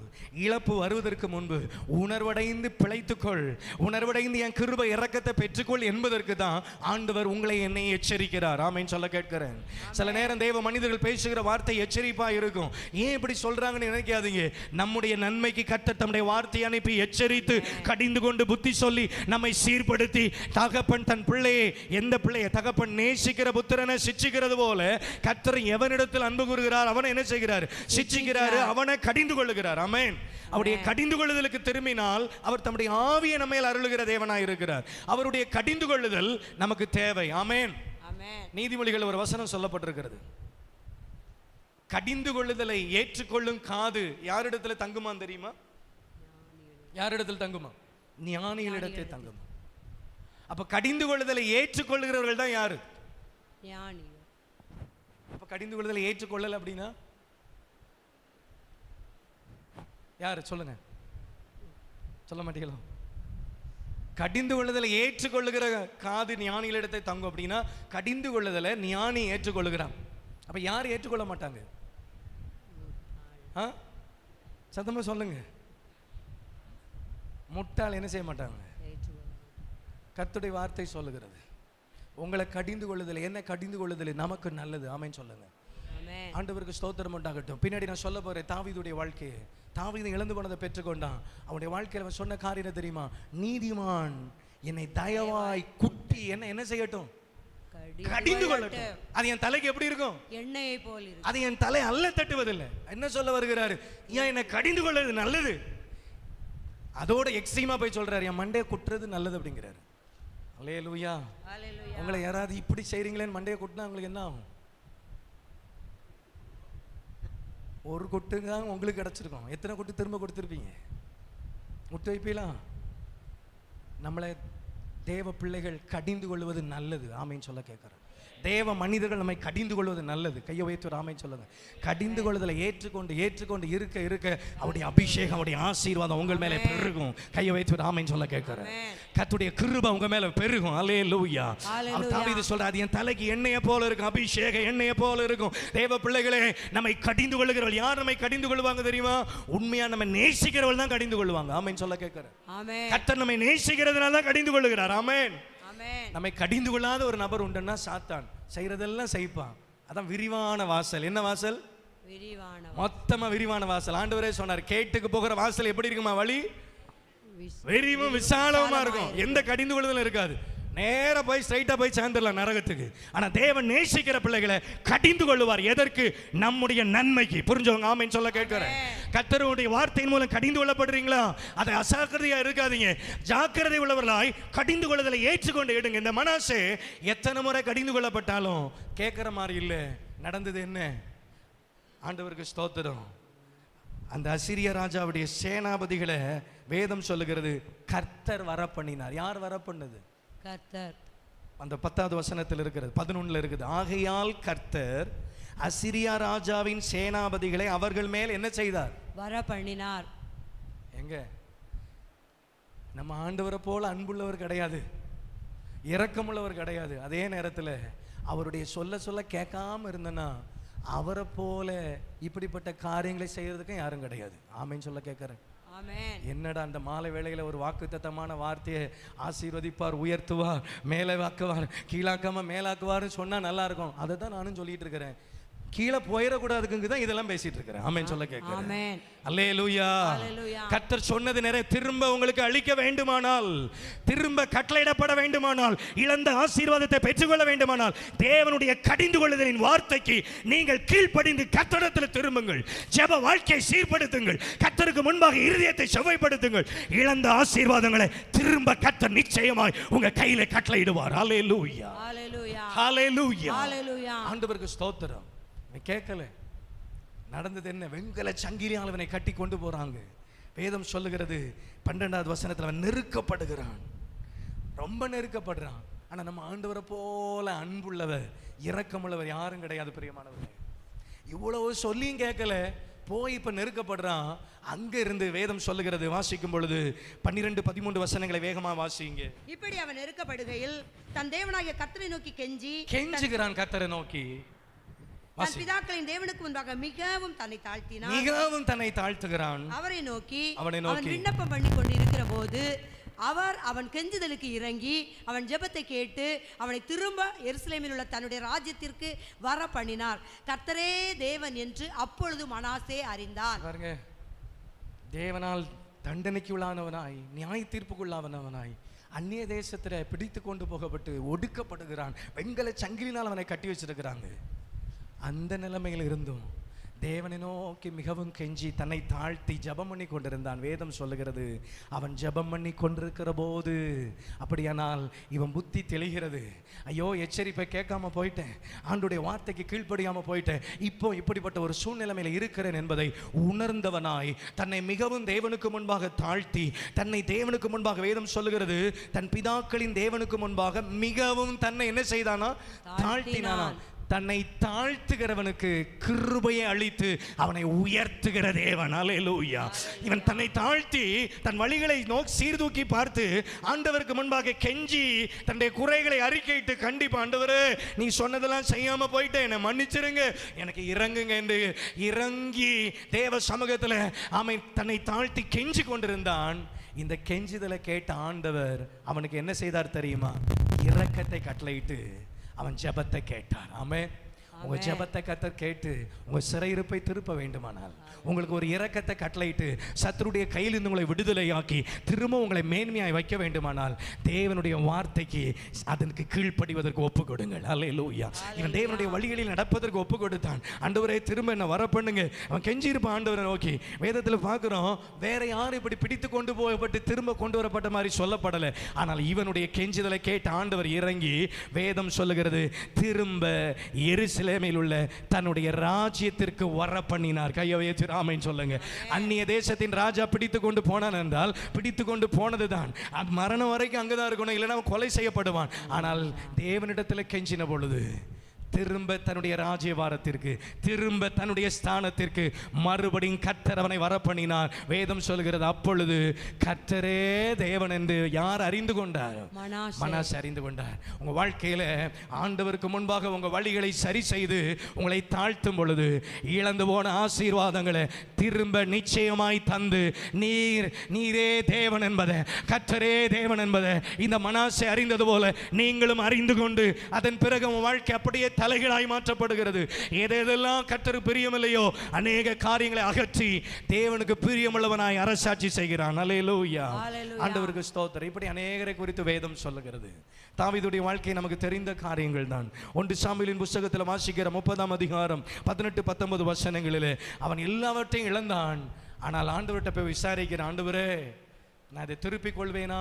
இழப்பு வருவதற்கு முன்பு உணர்வடைந்து பிழைத்துக்கொள், உணர்வடைந்து என் கிருபை இரக்கத்தை பெற்றுக்கொள் என்பதற்கு தான் ஆண்டவர் உங்களை என்னை எச்சரிக்கிறார். ஆமென் சொல்ல கேட்கிறேன். சில நேரம் தேவ மனிதர்கள் பேசுகிற வார்த்தை எச்சரிப்பா இருக்கும். ஏன் இப்படி சொல்றாங்கன்னு நினைக்காதீங்க. நம்முடைய நன்மைக்கு கர்த்தர் தம்முடைய வார்த்தையை அனுப்பி எச்சரித்து கடிந்து கொண்டு புத்தி சொல்லி நம்மை சீர்படுத்தி, தகப்பன் தன் பிள்ளையை, எந்த பிள்ளையை தகப்பன் நேசிக்கிற புத்திரனை சிட்சிக்கிறது போல கர்த்தர் எவனிடத்தில் அன்பு கூறுகிறார் அவனை என்ன செய்கிறார்? சிட்சிக்கிறார், அவனை கடிந்து கொள்ளுகிறார். ஆமென். அவருடைய கடிந்து கொள்ளுதலுக்கு திரும்பினால் அவர் தம்முடைய ஆவியை நம்ம மேல் அருளுகிற தேவனாய் இருக்கிறார். அவருடைய கடிந்து கொள்ளுதல் நமக்கு தேவை. ஆமென். நீதிமொழிகள் ஒரு வசனம் சொல்லப்பட்டிருக்கிறது. கடிந்து கொள்ளுதலை ஏற்றுக்கொள்ளும் காது யாரிடத்தில் தங்குமா தெரியுமா? யாரிடத்தில் தங்குமா? ஞானிகளிடத்தில் தங்குமா. அப்ப கடிந்து கொள்ளுதலை ஏற்றுக்கொள்ளுகிறவர்கள் தான் யாரு? ஞானி. அப்ப கடிந்து கொள்ளுதலை ஏற்றுக்கொள்ளல அப்படின்னா யாரு? சொல்லுங்க, சொல்ல மாட்டீங்களா? கடிந்து கொள்ளுதலை ஏற்றுக்கொள்ளுகிற காது ஞானிகளிடத்தை தங்கும் அப்படின்னா கடிந்து கொள்ளுதலை ஞானி ஏற்றுக்கொள்ளுகிறான். அப்ப யார் ஏற்றுக்கொள்ள மாட்டாங்க? சத்தமா சொல்லுங்க. முட்டாள் என்ன செய்ய மாட்டாங்க? கர்த்தருடைய வார்த்தை சொல்லுகிறது, உங்களை கடிந்து கொள்ளுதல், என்ன கடிந்து கொள்ளுதல் நமக்கு நல்லது. ஆமென் சொல்லுங்க. ஆண்டவருக்கு ஸ்தோத்திரம் உண்டாகட்டும். பின்னாடி நான் சொல்ல போறேன் தாவீதுடைய வாழ்க்கையை. தாவீது இழந்து போனதை பெற்றுக்கொண்டான். அவனுடைய வாழ்க்கையில் அவன் சொன்ன காரியம் தெரியுமா? நீதிமான் என்னை தயவாய் குட்டி என்ன செய்யட்டும்? கடிந்து கொள்ளட்டும். அது என் தலைக்கு எப்படி இருக்கும்? எண்ணெயை போல இருக்கும். அது என் தலை அல்ல தட்டுவதில்லை. என்ன சொல்ல வருகிறாரு? ஏன் என்னை கடிந்து கொள்வது நல்லது. அதோட எக்ஸ்ட்ரீமா போய் சொல்றாரு, என் மண்டையை குட்டுறது நல்லது அப்படிங்கிறாரு. அல்லேலூயா. உங்களை யாராவது இப்படி செய்றீங்களேன்னு மண்டையை குட்டினா உங்களுக்கு என்ன ஆகும்? ஒரு கொட்டு தான் உங்களுக்கு கிடைச்சிருக்கும். எத்தனை கொட்டு திரும்ப கொடுத்துருப்பீங்க? முட்டு வைப்பீங்களா? நம்மளை தேவ பிள்ளைகள் கடிந்து கொள்வது நல்லது. ஆமைன்னு சொல்ல கேட்குறேன். தேவ மனிதர்கள் நம்மை கடிந்து கொள்வது நல்லது. கையை வைத்து ஒரு ஆமைன்னு சொல்லுங்க. கடிந்து கொள்வதில் ஏற்றுக்கொண்டு இருக்க இருக்க அவருடைய அபிஷேகம், அவருடைய ஆசீர்வாதம் உங்கள் மேலே பெருகும். கையை வைத்து ஒரு ஆமைன்னு சொல்ல கேட்கிறேன். கர்த்தருடைய கிருபை உங்க மேல பெருகும். அல்லேலூயா. தாவீது சொல்றார், அது என் தலைக்கு எண்ணெயை போல இருக்கும், அபிஷேக எண்ணெயை போல இருக்கும். தேவ பிள்ளைகளே, நம்மை கடிந்து கொள்ளுகிறவர்கள் யார் நம்மை கடிந்து கொள்வாங்க தெரியுமா? உண்மையா நம்ம நேசிக்கிறவர்கள் தான் கடிந்து கொள்வாங்க. ஆமென் சொல்ல கேட்கிறேன். கர்த்தர் நம்மை நேசிக்கிறதுனால தான் கடிந்து கொள்ளுகிறார். ஆமென். நம்மை கடிந்து கொள்ளாத ஒரு நபர் உண்டுன்னா சாத்தான் செய்யறதெல்லாம் செய்ப்பான். அதான் விரிவான வாசல். என்ன வாசல்? மொத்தமா விரிவான வாசல். ஆண்டவரே சொன்னார், கேட்டுக்கு போகிற வாசல் எப்படி இருக்குமா? வழி விரிவும் விசாலமா இருக்கும். எந்த கடிந்து கொள்ளுதலும் இருக்காது. நேரா போய் ஸ்ட்ரைட்டா போய் சேர்ந்துடலாம் நரகத்துக்கு. ஆனா தேவன் நேசிக்கிற பிள்ளைகளை கடிந்து கொள்ளுவார். எதற்கு? நம்முடைய நன்மைக்கு. புரிஞ்சவங்க ஆமென் சொல்ல கேட்கிறேன். கர்த்தருடைய வார்த்தையின் மூலம் கடிந்து கொள்ளப்படுறீங்களா? அதை அசாக்கிரதையா இருக்காதீங்க. ஜாக்கிரதை உள்ளவர்களாய் கடிந்து கொள்ளுதலை ஏற்றுக்கொண்டு எடுங்க. இந்த மனாசே எத்தனை முறை கடிந்து கொள்ளப்பட்டாலும் கேட்கிற மாதிரி இல்லை. நடந்தது என்ன? ஆண்டவருக்கு ஸ்தோத்திரம். அந்த அசிரிய ராஜாவுடைய சேனாபதிகளை வேதம் சொல்லுகிறது கர்த்தர் வர பண்ணினார். யார் வர பண்ணது? கர்த்தர். அந்த 10வது வசனத்தில் இருக்கிறது, 11ல் இருக்குது. ஆகையால் கர்த்தர் அசிரியா ராஜாவின் சேனாபதிகளை அவர்கள் மேல் என்ன செய்தார்? வர பண்ணினார். எங்க நம்ம ஆண்டவரை போல அன்புள்ளவர் கிடையாது, இரக்கமுள்ளவர் கிடையாது. அதே நேரத்தில் அவருடைய சொல்ல கேட்காம இருந்தனா அவரை போல இப்படிப்பட்ட காரியங்களை செய்யறதுக்கும் யாரும் கிடையாது. ஆமென் சொல்ல கேட்கிறேன். என்னடா அந்த மாலை வேளையில ஒரு வாக்குத்தத்தமான வார்த்தையை ஆசீர்வதிப்பார், உயர்த்துவார், மேலே வாக்குவார், கீழாக்காம மேலாக்குவார்னு சொன்னா நல்லா இருக்கும். அதை தான் நானும் சொல்லிட்டு இருக்கிறேன். கீழே போயிடக்கூடாதுக்கு தான் இதெல்லாம் பேசிட்டு இருக்கிறேன். ஆமென் சொல்ல கேட்கிறேன். அல்லேலூயா. கர்த்தர் சொன்னது நிறைய திரும்ப உங்களுக்கு அளிக்க வேண்டுமானால், திரும்ப கட்டளையிடப்பட வேண்டுமானால், இழந்த ஆசீர்வாதத்தை பெற்றுக்கொள்ள வேண்டுமானால் தேவனுடைய கடிந்து கொள்ளுதலின் வார்த்தைக்கு நீங்கள் கீழ்ப்படிந்து கர்த்தரிடத்தில் திரும்புங்கள். ஜெப வாழ்க்கையை சீர்படுத்துங்கள். கர்த்தருக்கு முன்பாக இருதயத்தை செவ்வாய்ப்படுத்துங்கள். இழந்த ஆசீர்வாதங்களை திரும்ப கர்த்தர் நிச்சயமாய் உங்க கையில கட்டளையிடுவார். அல்லேலூயா. அல்லேலூயா. அல்லேலூயா. ஆண்டவருக்கு ஸ்தோத்திரம். கேட்கல. நடந்தது என்ன? வெண்கல சங்கிலியால் அவனை கட்டி கொண்டு போறாங்க. வேதம் சொல்லுகிறது 12வது வசனத்தில் அவன் நெருக்கப்படுகிறான், ரொம்ப நெருக்கப்படுறான். ஆனா நம்ம ஆண்டவரை போல அன்புள்ளவர், இரக்கமுள்ளவர் யாரும் கிடையாது. பிரியமானவர், இவ்வளவு சொல்லியும் கேட்கல, போய் இப்ப நெருக்கப்படுறான். அங்க இருந்து வேதம் சொல்லுகிறது, வாசிக்கும் பொழுது 12, 13 வசனங்களை வேகமா வாசிங்க. இப்படி அவன் நெருக்கப்படுகையில் தன் தேவனாகிய கர்த்தரை நோக்கி கெஞ்சுகிறான். கர்த்தரை நோக்கி தன் பிதாக்களின் தேவனுக்கு முன்பாக மிகவும் தன்னை தாழ்த்தினான், மிகவும் தன்னை தாழ்த்துகிறான். அவரை நோக்கி அவன் விண்ணப்பம் பண்ணி கொண்டிருக்கிற போது அவர் அவன் கெஞ்சுதலுக்கு இறங்கி அவன் ஜெபத்தை கேட்டு அவனை திரும்ப எருசலேமில் உள்ள தன்னுடைய ராஜ்யத்திற்கு வர பண்ணினார். கர்த்தரே தேவன் என்று அப்பொழுது மனாசே அறிந்தான். பாருங்க, தேவனால் தண்டனைக்கு உள்ளானவனாய், நியாய தீர்ப்புக்குள்ளானவனாய் அந்நிய தேசத்துல பிடித்து கொண்டு போகப்பட்டு ஒடுக்கப்படுகிறான். வெண்கல சங்கிலினால் அவனை கட்டி வச்சிருக்கிறாங்க. அந்த நிலைமையில் இருந்தும் தேவனை நோக்கி மிகவும் கெஞ்சி தன்னை தாழ்த்தி ஜெபம் பண்ணி கொண்டிருந்தான். வேதம் சொல்லுகிறது, அவன் ஜெபம் பண்ணி கொண்டிருக்கிற போது, அப்படியானால் இவன் புத்தி தெளிகிறது. ஐயோ, எச்சரிப்பை கேட்காம போயிட்டேன், ஆண்டுடைய வார்த்தைக்கு கீழ்ப்படியாம போயிட்டேன், இப்போ இப்படிப்பட்ட ஒரு சூழ்நிலைமையில இருக்கிறேன் என்பதை உணர்ந்தவனாய் தன்னை மிகவும் தேவனுக்கு முன்பாக தாழ்த்தி, தன்னை தேவனுக்கு முன்பாக வேதம் சொல்லுகிறது தன் பிதாக்களின் தேவனுக்கு முன்பாக மிகவும் தன்னை என்ன செய்தானா? தாழ்த்தினானா. தன்னை தாழ்த்துகிறவனுக்கு கிருபையை அளித்து அவனை உயர்த்துகிற தேவன். அல்லேலூயா. இவன் தன்னை தாழ்த்தி தன் வழிகளை நோக்கி சீர்தூக்கி பார்த்து ஆண்டவருக்கு முன்பாக கெஞ்சி தன்னுடைய குறைகளை அறிக்கையிட்டு, கண்டிப்பா ஆண்டவரே நீ சொன்னதெல்லாம் செய்யாம போயிட்டேன், என்னை மன்னிச்சிருங்க, எனக்கு இறங்குங்க என்று இறங்கி தேவ சமூகத்தில் அவன் தன்னை தாழ்த்தி கெஞ்சி கொண்டிருந்தான். இந்த கெஞ்சுதலை கேட்ட ஆண்டவர் அவனுக்கு என்ன செய்தார் தெரியுமா? இரக்கத்தை கட்டளையிட்டு அவன் ஜெபத்தை கேட்டார். ஆமென். உங்க ஜெபத்தை கர்த்தர் கேட்டு உங்க சிறையிருப்பை திருப்ப வேண்டுமானால், உங்களுக்கு ஒரு இரக்கத்தை கட்டளையிட்டு சத்துருடைய கையிலிருந்து உங்களை விடுதலையாக்கி திரும்ப உங்களை மேன்மையாய் வைக்க வேண்டுமானால் தேவனுடைய வார்த்தைக்கு அதற்கு கீழ்ப்படிவதற்கு ஒப்பு கொடுங்கள். அல்லேலூயா. இவன் தேவனுடைய வழிகளில் நடப்பதற்கு ஒப்பு கொடுத்தான். ஆண்டவரே திரும்ப என்ன வர பண்ணுங்க. அவன் கெஞ்சி இருப்பான் ஆண்டவரை நோக்கி. வேதத்தில் பார்க்கிறோம், வேற யாரும் இப்படி பிடித்து கொண்டு போகப்பட்டு திரும்ப கொண்டு வரப்பட்ட மாதிரி சொல்லப்படலை. ஆனால் இவனுடைய கெஞ்சுதலை கேட்ட ஆண்டவர் இறங்கி வேதம் சொல்லுகிறது திரும்ப எருசலேமில் உள்ள தன்னுடைய ராஜ்யத்திற்கு வர பண்ணினார். கையை வைத்து ஆமென் சொல்லுங்க. அந்நிய தேசத்தின் ராஜா பிடித்து கொண்டு போனான் என்றால் பிடித்து கொண்டு போனதுதான், அது மரணம் வரைக்கும் அங்கதான் இருக்கணும், இல்லைன்னா கொலை செய்யப்படுவான். ஆனால் தேவனிடத்தில் கெஞ்சின பொழுது திரும்ப தன்னுடைய ராஜ்யபாரத்திற்கு, திரும்ப தன்னுடைய ஸ்தானத்திற்கு மறுபடியும் கர்த்தர் அவனை வர பண்ணினார். வேதம் சொல்கிறது, அப்பொழுது கர்த்தரே தேவன் என்று யார் அறிந்து கொண்டார்? மனாசே அறிந்து கொண்டார். உங்க வாழ்க்கையில ஆண்டவருக்கு முன்பாக உங்க வழிகளை சரி செய்து உங்களை தாழ்த்தும் பொழுது இழந்து போன ஆசீர்வாதங்களை திரும்ப நிச்சயமாய் தந்து நீரே தேவன் என்பதை, கர்த்தரே தேவன் என்பதை இந்த மனாசே அறிந்தது போல நீங்களும் அறிந்து கொண்டு அதன் பிறகு உங்க வாழ்க்கை அப்படியே தலைகளாய் மாற்றப்படுகிறது. எதெல்லாம் கர்த்தருக்கு பிரியமில்லையோ அநேக காரியங்களை அகற்றி தேவனுக்கு பிரியமுள்ளவனாய் அரசாட்சி செய்கிறான். அல்லேலூயா. ஆண்டவருக்கு ஸ்தோத்திரம். இப்படி அநேகரை குறித்து வேதம் சொல்லுகிறது. தாவீதுடைய வாழ்க்கை நமக்கு தெரிந்த காரியங்கள் தான். 1 சாமுவேலின் புத்தகத்தில் வாசிக்கிற 30ஆம் அதிகாரம் 18-19 வசனங்களிலே அவன் எல்லாவற்றையும் இழந்தான். ஆனால் ஆண்டவர்கிட்ட போய் விசாரிக்கிற, ஆண்டவரே நான் இதை திருப்பிக் கொள்வேனா?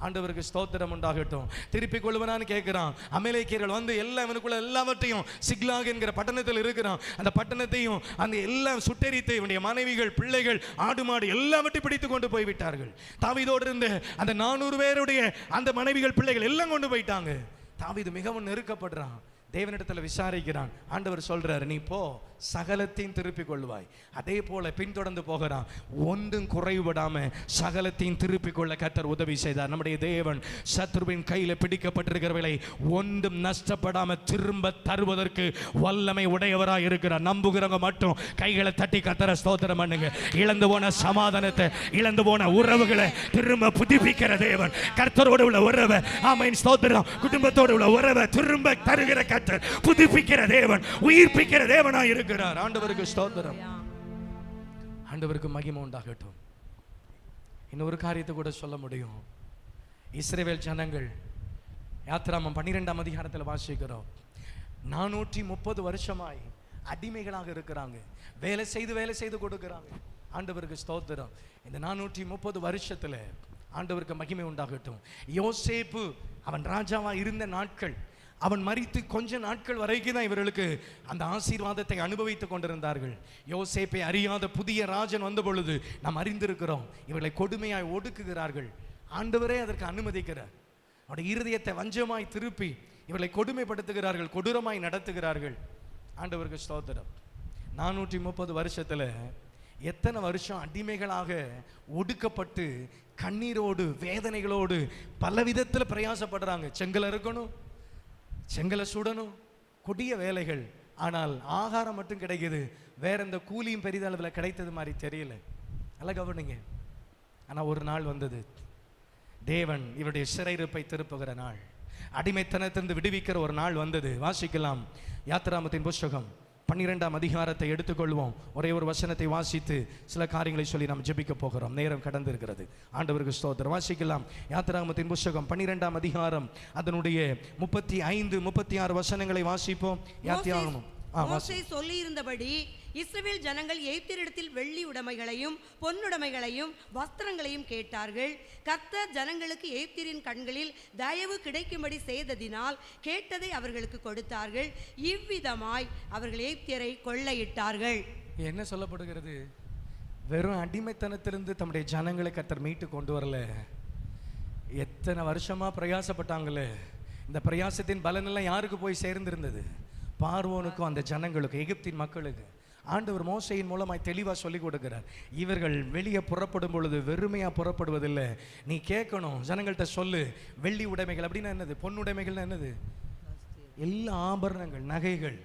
ஆண்டவருக்கு ஸ்தோத்திரம் உண்டாகட்டும். திருப்பிக் கொள்வேனான்னு கேட்கிறான். அமலேக்கியர்கள் வந்து இவனுக்குள்ள எல்லாவற்றையும் சிக்லாக் என்கிற பட்டணத்தில் இருக்கிறான். அந்த பட்டணத்தையும் அந்த எல்லாம் சுட்டெரித்து இவனுடைய மனைவிகள், பிள்ளைகள், ஆடு மாடு எல்லாவற்றையும் பிடித்து கொண்டு போய்விட்டார்கள். தாவீதோடு இருந்து அந்த 400 பேருடைய அந்த மனைவிகள், பிள்ளைகள் எல்லாம் கொண்டு போயிட்டாங்க. தாவீது மிகவும் நெருக்கப்படுறான். தேவனிடத்தில் விசாரிக்கிறான். ஆண்டவர் சொல்றாரு, நீ போ, சகலத்தையும் திருப்பிக் கொள்வாய். அதே போல பின்தொடர்ந்து போகிறான். ஒன்றும் குறைவுபடாம சகலத்தையும் திருப்பிக் கொள்ள கர்த்தர் உதவி செய்தார். நம்முடைய தேவன் சத்ருவின் கையில பிடிக்கப்பட்டிருக்கிறவர்களை ஒன்றும் நஷ்டப்படாம திரும்ப தருவதற்கு வல்லமை உடையவராய் இருக்கிறார். நம்புகிறவங்க மட்டும் கைகளை தட்டி கர்த்தரை ஸ்தோத்திரம் பண்ணுங்க. இழந்து போன சமாதானத்தை, இழந்து போன உறவுகளை திரும்ப புதுப்பிக்கிற தேவன். கர்த்தரோடு உள்ள உறவை, ஆமென் ஸ்தோத்திரம், குடும்பத்தோடு உள்ள உறவை திரும்ப தருகிற கர்த்தர், புதுப்பிக்கிற தேவன், உயிர்ப்பிக்கிற தேவனாய் இருக்கிறார். ஆண்டவருக்கு ஸ்தோத்திரம். ஆண்டவருக்கு மகிமை உண்டாகட்டும். இன்னொரு காரியத்தை கூட சொல்ல முடியும். இஸ்ரவேல் ஜனங்கள் யாத்திராமம் 12ஆம் அதிகாரத்தில் வாசிக்கிறோம். 430 வருஷமாய் அடிமைகளாக இருக்கிறாங்க. வேலை செய்து கொடுக்கிறாங்க. ஆண்டவருக்கு ஸ்தோத்திரம். இந்த 430 வருஷத்துல ஆண்டவருக்கு மகிமை உண்டாகட்டும். யோசேப்பு அவன் ராஜாவா இருந்த நாட்கள், அவன் மரித்து கொஞ்ச நாட்கள் வரைக்கும் தான் இவர்களுக்கு அந்த ஆசீர்வாதத்தை அனுபவித்துக் கொண்டிருந்தார்கள். யோசேப்பை அறியாத புதிய ராஜன் வந்த பொழுது நாம் அறிந்திருக்கிறோம், இவர்களை கொடுமையாய் ஒடுக்குகிறார்கள். ஆண்டவரே அதற்கு அனுமதிக்கிறார். அவருடைய இருதயத்தை வஞ்சமாய் திருப்பி இவர்களை கொடுமைப்படுத்துகிறார்கள், கொடூரமாய் நடத்துகிறார்கள். ஆண்டவருக்கு ஸ்தோத்திரம். 430 வருஷத்துல எத்தனை வருஷம் அடிமைகளாக ஒடுக்கப்பட்டு கண்ணீரோடு வேதனைகளோடு பல விதத்தில் பிரயாசப்படுறாங்க. செங்கல் இருக்கணும், செங்கலை சுடணும், கொடிய வேலைகள். ஆனால் ஆகாரம் மட்டும் கிடைக்குது. வேற எந்த கூலியும் பெரிதளவில் கிடைத்தது மாதிரி தெரியல. நல்லா கவனிங்க. ஆனால் ஒரு நாள் வந்தது, தேவன் இவருடைய சிறையிருப்பை திருப்புகிற நாள், அடிமைத்தனத்திலிருந்து விடுவிக்கிற ஒரு நாள் வந்தது. வாசிக்கலாம். யாத்திராமத்தின் புஸ்தகம் 12ஆம் அதிகாரத்தை எடுத்துக்கொள்வோம். ஒரே ஒரு வசனத்தை வாசித்து சில காரியங்களை சொல்லி நாம் ஜெபிக்க போகிறோம். நேரம் கடந்து இருக்கிறது. ஆண்டவருக்கு ஸ்தோத்திரம். வாசிக்கலாம். யாத்திராகமத்தின் புஸ்தகம் 12ஆம் அதிகாரம் அதனுடைய 35, 36 வசனங்களை வாசிப்போம். யாத்திராகமம் மோசே சொல்லி இருந்தபடி இஸ்ரவேல் ஜனங்கள் எகிப்தியரிடத்தில் வெள்ளி உடைமைகளையும் பொன்னுடைமைகளையும் வஸ்திரங்களையும் கேட்டார்கள். கர்த்தர் ஜனங்களுக்கு எகிப்தியரின் கண்களில் தயவு கிடைக்கும்படி செய்ததினால் கேட்டதை அவர்களுக்கு கொடுத்தார்கள். இவ்விதமாய் அவர்கள் எகிப்தியரை கொள்ளையிட்டார்கள். என்ன சொல்லப்படுகிறது? வெறும் அடிமைத்தனத்திலிருந்து தம்முடைய ஜனங்களை கர்த்தர் மீட்டு கொண்டு வரல. எத்தனை வருஷமா பிரயாசப்பட்டாங்களே. இந்த பிரயாசத்தின் பலனெல்லாம் யாருக்கு போய் சேர்ந்திருந்தது? பார்வோனுக்கும் அந்த ஜனங்களுக்கும், எகிப்தின் மக்களுக்கு. ஆண்டவர் மோசையின் மூலமாய் தெளிவாக சொல்லி கொடுக்கிறார். இவர்கள் வெளியே புறப்படும் பொழுது வெறுமையாக புறப்படுவதில்லை. நீ கேட்கணும், ஜனங்கள்கிட்ட சொல்லு. வெள்ளி உடைமைகள் அப்படின்னா என்னது? பொன்னுடைமைகள்னா என்னது? எல்லா ஆபரணங்கள், நகைகள்,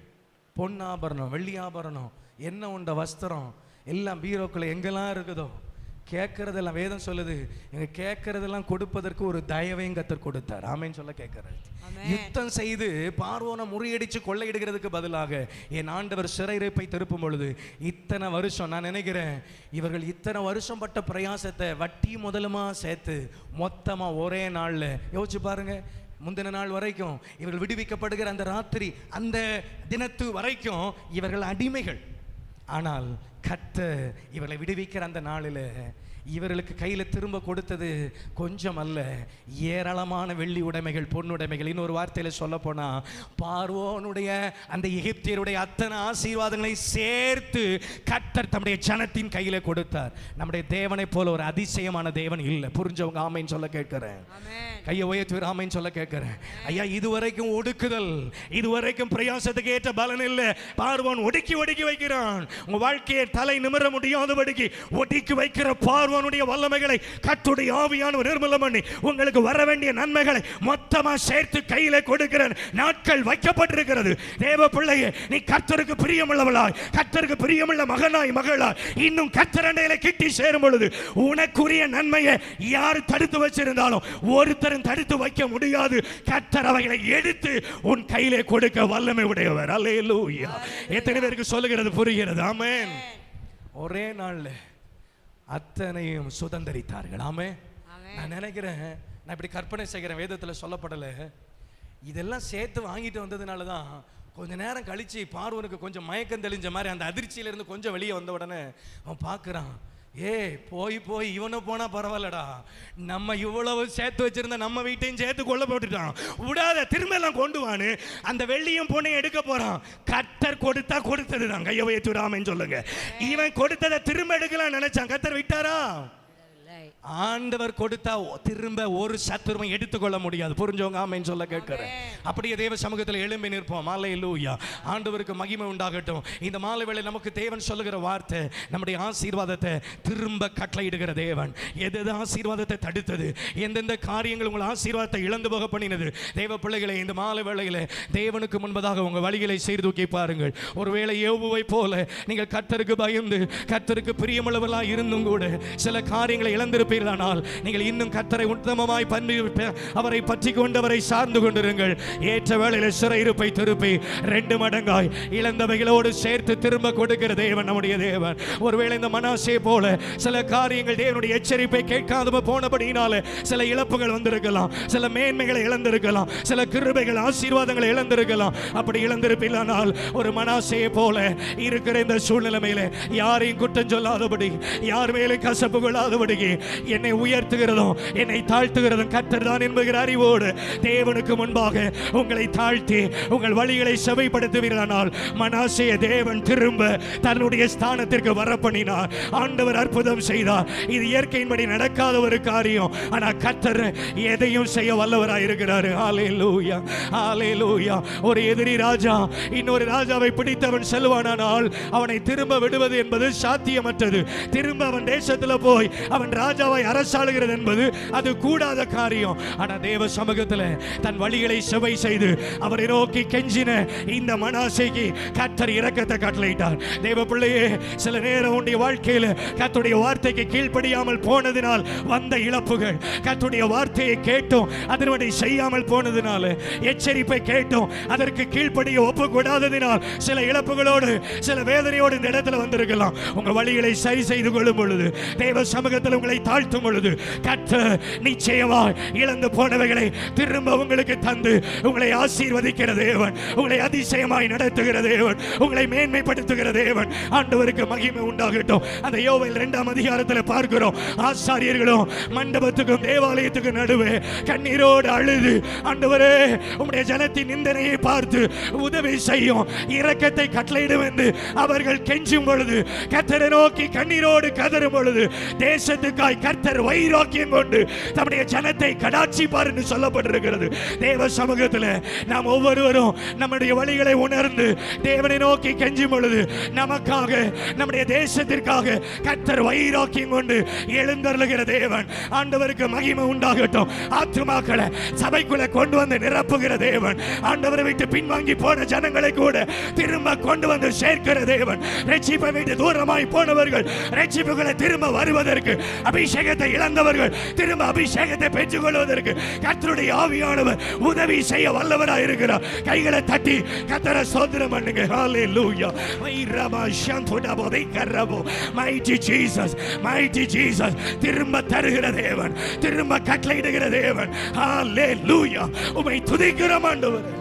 பொன் ஆபரணம், வெள்ளி ஆபரணம், என்ன உண்ட வஸ்திரம் எல்லாம் பீரோக்குள்ள எங்கெல்லாம் இருக்குதோ கேட்கறதெல்லாம் வேதம் சொல்லுது. எங்க கேட்கறதெல்லாம் கொடுப்பதற்கு ஒரு தயவையும் கர்த்தர் கொடுத்தார். ஆமென் சொல்ல கேட்கிறார். யுத்தம் செய்து பார்வோனை முறியடிச்சு கொள்ளையிடுகிறதுக்கு பதிலாக என் ஆண்டவர் சிறையிருப்பை திருப்பும் பொழுது இத்தனை வருஷம், நான் நினைக்கிறேன் இவர்கள் இத்தனை வருஷம் பட்ட பிரயாசத்தை வட்டி முதலுமா சேர்த்து மொத்தமா ஒரே நாள்ல யோசிச்சு பாருங்க. முந்தின நாள் வரைக்கும் இவர்கள் விடுவிக்கப்படுகிற அந்த ராத்திரி, அந்த தினத்து வரைக்கும் இவர்கள் அடிமைகள். ஆனால் கர்த்தர் இவர்களை விடுவிக்கிற அந்த நாளில் இவர்களுக்கு கையில் திரும்ப கொடுத்தது கொஞ்சம் அல்ல, ஏராளமான வெள்ளி உடைமைகள், பொன்னுடைமைகள். இன்னொரு வார்த்தையில் சொல்ல போனா பார்வோனுடைய அந்த எகிப்தியருடைய அத்தனை ஆசீர்வாதங்களை சேர்த்து கர்த்தர் தம்முடைய ஜனத்தின் கையில கொடுத்தார். நம்முடைய தேவனை போல ஒரு அதிசயமான தேவன் இல்லை. புரிஞ்சவங்க ஆமைன்னு சொல்ல கேட்கிறேன். கையை உயர்த்தி ஆமைன்னு சொல்ல கேட்கிறேன். ஐயா, இதுவரைக்கும் ஒடுக்குதல், இதுவரைக்கும் பிரயாசத்துக்கு ஏற்ற பலன் இல்லை. பார்வோன் ஒடுக்கி ஒடுக்கி வைக்கிறான். உங்க வாழ்க்கையை தலை நிமிர முடியாதபடிக்கு ஒடுக்கி வைக்கிற பார்வோனுடைய வல்லமைகளை கர்த்தருடைய ஆவியானவர் நிர்மூலம் பண்ணி உங்களுக்கு வர வேண்டிய நன்மைகளை மொத்தமா சேர்த்து கையில கொடுக்கிற நாட்கள் வைக்கப்பட்டிருக்கிறது. தேவ பிள்ளையே, நீ கர்த்தருக்கு பிரியமுள்ளவளாய், கர்த்தருக்கு பிரியமுள்ள மகனாய் மகளாய் இன்னும் கர்த்தர் அண்டையில கிட்டி சேரும் பொழுது உனக்குரிய நன்மையை யார் தடுத்து வச்சிருந்தாலும் ஒருத்தரும் தடுத்து வைக்க முடியாது. கர்த்தர் அவைகளை எடுத்து உன் கையிலே கொடுக்க வல்லமை உடையவர். அல்லேலூயா. எத்தனை பேருக்கு சொல்லுகிறது புரிகிறது? ஆமென். ஒரே நாள்ல அத்தனையும் சுதந்தரித்தார்கள். ஆமென். நான் நினைக்கிறேன், நான் இப்படி கற்பனை செய்கிறேன், வேதத்தில் சொல்லப்படலை, இதெல்லாம் சேர்த்து வாங்கிட்டு வந்ததுனால தான் கொஞ்ச நேரம் கழிச்சு பார்வனுக்கு கொஞ்சம் மயக்கம் தெளிஞ்ச மாதிரி அந்த அதிர்ச்சியிலிருந்து கொஞ்சம் வெளியே வந்த உடனே அவன் பார்க்குறான், போய் போய் இவனும் போனா பரவாயில்லடா, நம்ம இவ்வளவு சேர்த்து வச்சிருந்த நம்ம வீட்டையும் சேர்த்து கொள்ள போட்டுட்டான், விடாத திரும்ப எல்லாம் கொண்டு வான்னு அந்த வெள்ளியும் பொண்ணையும் எடுக்க போறான். கர்த்தர் கொடுத்தா கொடுத்ததுதான். கையை வைத்துடாமன்னு சொல்லுங்க. இவன் கொடுத்ததை திரும்ப எடுக்கலாம் நினைச்சான், கர்த்தர் விட்டாரா? ஆண்டவர் கொடுத்தா திரும்ப ஒரு சத்துருவை எடுத்துக்கொள்ள முடியாது. புரிஞ்சவங்க ஆமென் சொல்ல கேட்கிறேன். அப்படியே தேவ சமூகத்தில் எழும்பி நிற்போம். அல்லேலூயா. ஆண்டவருக்கு மகிமை உண்டாகட்டும். இந்த மாலை வேளை நமக்கு தேவன் சொல்லுகிற வார்த்தை, நம்முடைய ஆசீர்வாதத்தை திரும்ப கட்டளையிடுகிற தேவன். எது ஆசீர்வாதத்தை தடுத்தது, எந்தெந்த காரியங்கள் உங்கள் ஆசீர்வாதத்தை இழந்து போக பண்ணினது, தேவ பிள்ளைகளை இந்த மாலை வேளையில் தேவனுக்கு முன்பதாக உங்கள் வழிகளை செய்து தூக்கி பாருங்கள். ஒருவேளை யோபுவை போல நீங்கள் கர்த்தருக்கு பயந்து கர்த்தருக்கு பிரியமுள்ளவர்களாக இருந்தும் கூட சில காரியங்களை இழந்திருப்பீர்கள். நீங்கள் இன்னும் கர்த்தரை உத்தமமாய் அவரை பற்றி கொண்டவரை சார்ந்து கொண்டிருங்கள். ஏற்ற வேளையில் சிறையிருப்பை திருப்பி 2 மடங்காய் இழந்தவைகளோடு சேர்த்து திரும்ப கொடுக்கிற தேவன் நம்முடைய தேவன். ஒருவேளை இந்த மனாசே போல சில காரியங்கள் தேவனுடைய எச்சரிப்பை கேட்காத போனபடியினால சில இழப்புகள் வந்திருக்கலாம், சில மேன்மைகளை இழந்திருக்கலாம், சில கிருபைகள் ஆசீர்வாதங்களை இழந்திருக்கலாம். அப்படி இழந்திருப்பில்லானால் ஒரு மனாசே போல இருக்கிற இந்த சூழ்நிலையில யாரையும் குற்றம் சொல்லாதபடி, யார் மேலே கசப்பு கொள்ளாதபடி, என்னை உயர்த்துகிறதும் என்னை தாழ்த்துகிறதும் கர்த்தர் தான் என்கிற அறிவோடு தேவனுக்கு முன்பாக உங்களை தாழ்த்தி உங்கள் வழிகளை செவைப்படுத்துவீர்களானால் மனாசேய தேவன் திரும்ப தன்னுடைய ஸ்தானத்திற்கு வரப்பண்ணினார். ஆண்டவர் அற்புதம் செய்தார். இது இயற்கையின்படி நடக்காத ஒரு காரியம். ஆனால் கர்த்தர் எதையும் செய்ய வல்லவராய் இருக்கிறார். ஹல்லேலூயா, ஹல்லேலூயா. ஒரு எதிரி ராஜா இன்னொரு ராஜாவை பிடித்தவன் செல்வானால் அவனை திரும்ப விடுவது என்பது சாத்தியமற்றது. திரும்ப அவன் தேசத்தில் போய் அவன் ராஜாவை அரசாளுகிறது என்பது அது கூடாத காரியம். ஆனா தேவ சமூகத்தில் தன் வழிகளை செவை செய்து அவரை நோக்கி கெஞ்சின இந்த மனாசேக்கு கர்த்தர் இரக்கத்தை கட்டளையிட்டார். தேவ பிள்ளையே, சில நேரம் உன்னுடைய வாழ்க்கையில் கர்த்தருடைய வார்த்தைக்கு கீழ்ப்படியாமல் போனதினால் வந்த இழப்புகள், கர்த்தருடைய வார்த்தையை கேட்டும் அதன்படி செய்யாமல் போனதினால, எச்சரிப்பை கேட்டும் அதற்கு கீழ்ப்படிய ஒப்புக்கூடாததினால் சில இழப்புகளோடு சில வேதனையோடு இந்த இடத்துல வந்திருக்கலாம். உங்க வழிகளை சரி செய்து கொள்ளும் பொழுது, தேவ சமூகத்தில் உங்களை தாழ்த்தும் பொழுது கர்த்தர் நிச்சயமாய் இழந்து போனவைகளை திரும்ப உங்களுக்கு தந்து உங்களை ஆசீர்வதிக்கிற தேவன், உங்களை அதிசயமாய் நடத்துகிற தேவன், உங்களை மேன்மைப்படுத்துகிற தேவன். ஆண்டவருக்கு மகிமை உண்டாகட்டும். அந்த யோவேல் 2ஆம் அதிகாரத்தில் பார்க்கிறோம், ஆசாரியர்களும் மண்டபத்துக்கும் தேவாலயத்துக்கும் நடுவே கண்ணீரோடு அழுது, ஆண்டவரே உம்முடைய ஜனத்தின் நிந்தனையை பார்த்து உதவி செய்யும், இரக்கத்தை கட்டளையிடும் என்று அவர்கள் கெஞ்சும் பொழுது, கர்த்தரை நோக்கி கண்ணீரோடு கதறும் பொழுது, தேசத்துக்காய் கர்த்தர் வைராக்கியம் கொண்டு தம்முடைய ஜனத்தை கடாட்சிப்பார் என்று சொல்லப்பட்டிருக்கிறது. தேவ சமூகத்தில் நாம் ஒவ்வொருவரும் நம்முடைய வழிகளை உணர்ந்து தேவனை நோக்கி கெஞ்சும் பொழுது நமக்காக, நம்முடைய தேசத்திற்காக கர்த்தர் வைராக்கியம் கொண்டு எழுந்தருளுகிற தேவன். ஆண்டவருக்கு மகிமை உண்டாகட்டும். ஆத்துமாக்களை சபைக்குள்ள கொண்டு வந்து நிரப்புகிற தேவன், ஆண்டவரை விட்டு பின்வாங்கி போன ஜனங்களை கூட திரும்ப கொண்டு வந்து சேர்க்கிற தேவன். ரட்சிப்பை விட்டு தூரமாய் போனவர்கள் ரட்சிப்புகளை திரும்ப வருவதற்கு, அபிஷேகத்தை இழந்தவர்கள் திரும்ப அபிஷேகத்தை பெற்றுக் கொள்வதற்கு கர்த்தருடைய ஆவியானவர் உதவி செய்ய வல்லவராய் இருக்கிறார். கைகளை தட்டி கர்த்தரை ஸ்தோத்திரம் பண்ணுங்க. ஹல்லேலூயா. mighty Jesus, mighty Jesus, திரும்ப தருகிற தேவன், திரும்ப கட்டளையிடுகிற தேவன். ஹல்லேலூயா. உம்மை துதிக்கிறோம் ஆண்டவரே,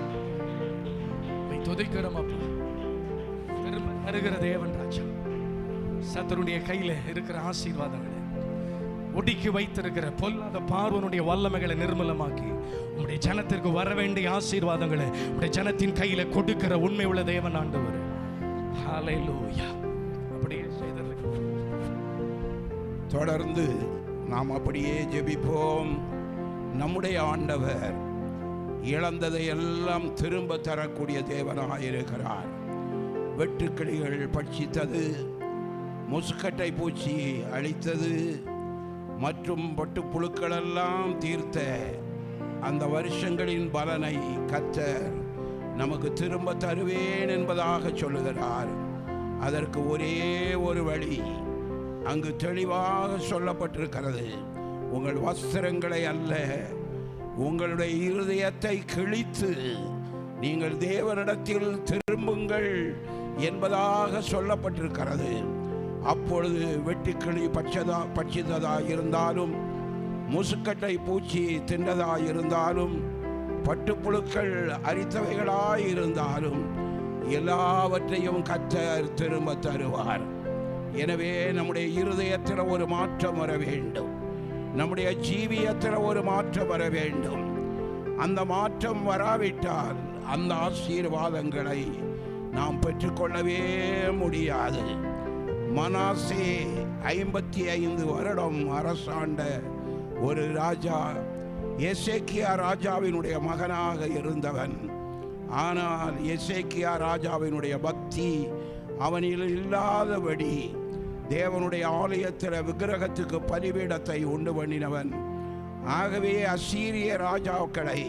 உம்மை துதிக்கிறோம் அப்பா. திரும்ப தருகிற தேவன் ராஜா. சத்துருடைய கையில இருக்கிற ஆசீர்வாதங்களை, ஒடுக்கி வைத்திருக்கிற பொல்லாத பார்வனுடைய வல்லமைகளை நிர்மூலமாக்கி உம்முடைய ஜனத்திற்கு வர வேண்டிய ஆசீர்வாதங்களை உம்முடைய ஜனத்தின் கையில கொடுக்கிற உண்மை உள்ள தேவன் ஆண்டவர். ஹல்லேலூயா. அப்படியே செய்திருக்கிறோம். தொடர்ந்து நாம் அப்படியே ஜெபிப்போம். நம்முடைய ஆண்டவர் இழந்ததை எல்லாம் திரும்ப தரக்கூடிய தேவனாயிருக்கிறார். வெட்டுக்கிளிகள் பட்சித்தது, முசுக்கட்டை பூச்சி அழித்தது மற்றும் பட்டுப்புழுக்களெல்லாம் தீர்த்த அந்த வருஷங்களின் பலனை கர்த்தர் நமக்கு திரும்ப தருவேன் என்பதாக சொல்லுகிறார். அதற்கு ஒரே ஒரு வழி அங்கு தெளிவாக சொல்லப்பட்டிருக்கிறது. உங்கள் வஸ்திரங்களை அல்ல, உங்களுடைய இருதயத்தை கிழித்து நீங்கள் தேவனிடத்தில் திரும்புங்கள் என்பதாக சொல்லப்பட்டிருக்கிறது. அப்பொழுது வெட்டுக்கிளி பட்சித்ததாக இருந்தாலும், முசுக்கட்டை பூச்சி தின்றதாக இருந்தாலும், பட்டுப்புழுக்கள் அரித்தவைகளாய் இருந்தாலும் எல்லாவற்றையும் கர்த்தர் திரும்ப தருவார். எனவே நம்முடைய இருதயத்தில் ஒரு மாற்றம் வர வேண்டும், நம்முடைய ஜீவியத்தில் ஒரு மாற்றம் வர வேண்டும். அந்த மாற்றம் வராவிட்டால் அந்த ஆசீர்வாதங்களை நாம் பெற்றுக்கொள்ளவே முடியாது. மனாசே 55 வருடம் அரசாண்ட ஒரு ராஜா, எசேக்கியா ராஜாவினுடைய மகனாக இருந்தவன். ஆனால் எசேக்கியா ராஜாவினுடைய பக்தி அவனில் இல்லாதபடி தேவனுடைய ஆலயத்தில் விக்கிரகத்துக்கு பலிபீடத்தை உண்டு பண்ணினவன். ஆகவே அசீரிய ராஜாக்களை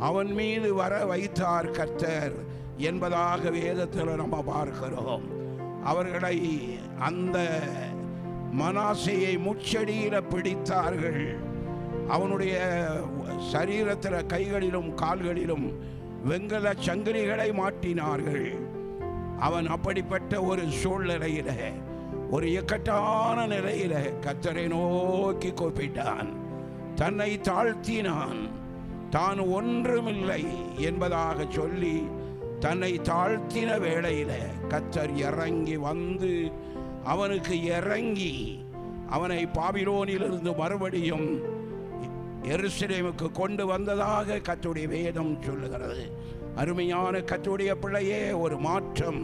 அவன் மீது வர வைத்தார் கர்த்தர் என்பதாக வேதத்தில் நம்ம பார்க்கிறோம். அவர்களை அந்த மனாசேயை முச்சடியில பிடித்தார்கள். அவனுடைய சரீரத்தில் கைகளிலும் கால்களிலும் வெங்கல சங்கிலிகளை மாட்டினார்கள். அவன் அப்படிப்பட்ட ஒரு சூழ்நிலையில, ஒரு இக்கட்டான நிலையில கர்த்தரை நோக்கி கூப்பிட்டான், தன்னை தாழ்த்தினான். தான் ஒன்றுமில்லை என்பதாக சொல்லி தன்னை தாழ்த்தின வேளையில கர்த்தர் இறங்கி வந்து அவனுக்கு இறங்கி அவனை பாபிலோனிலிருந்து மறுபடியும் எருசலேமுக்கு கொண்டு வந்ததாக கர்த்தருடைய வேதம் சொல்லுகிறது. அருமையான கர்த்தருடைய பிள்ளையே, ஒரு மாற்றம்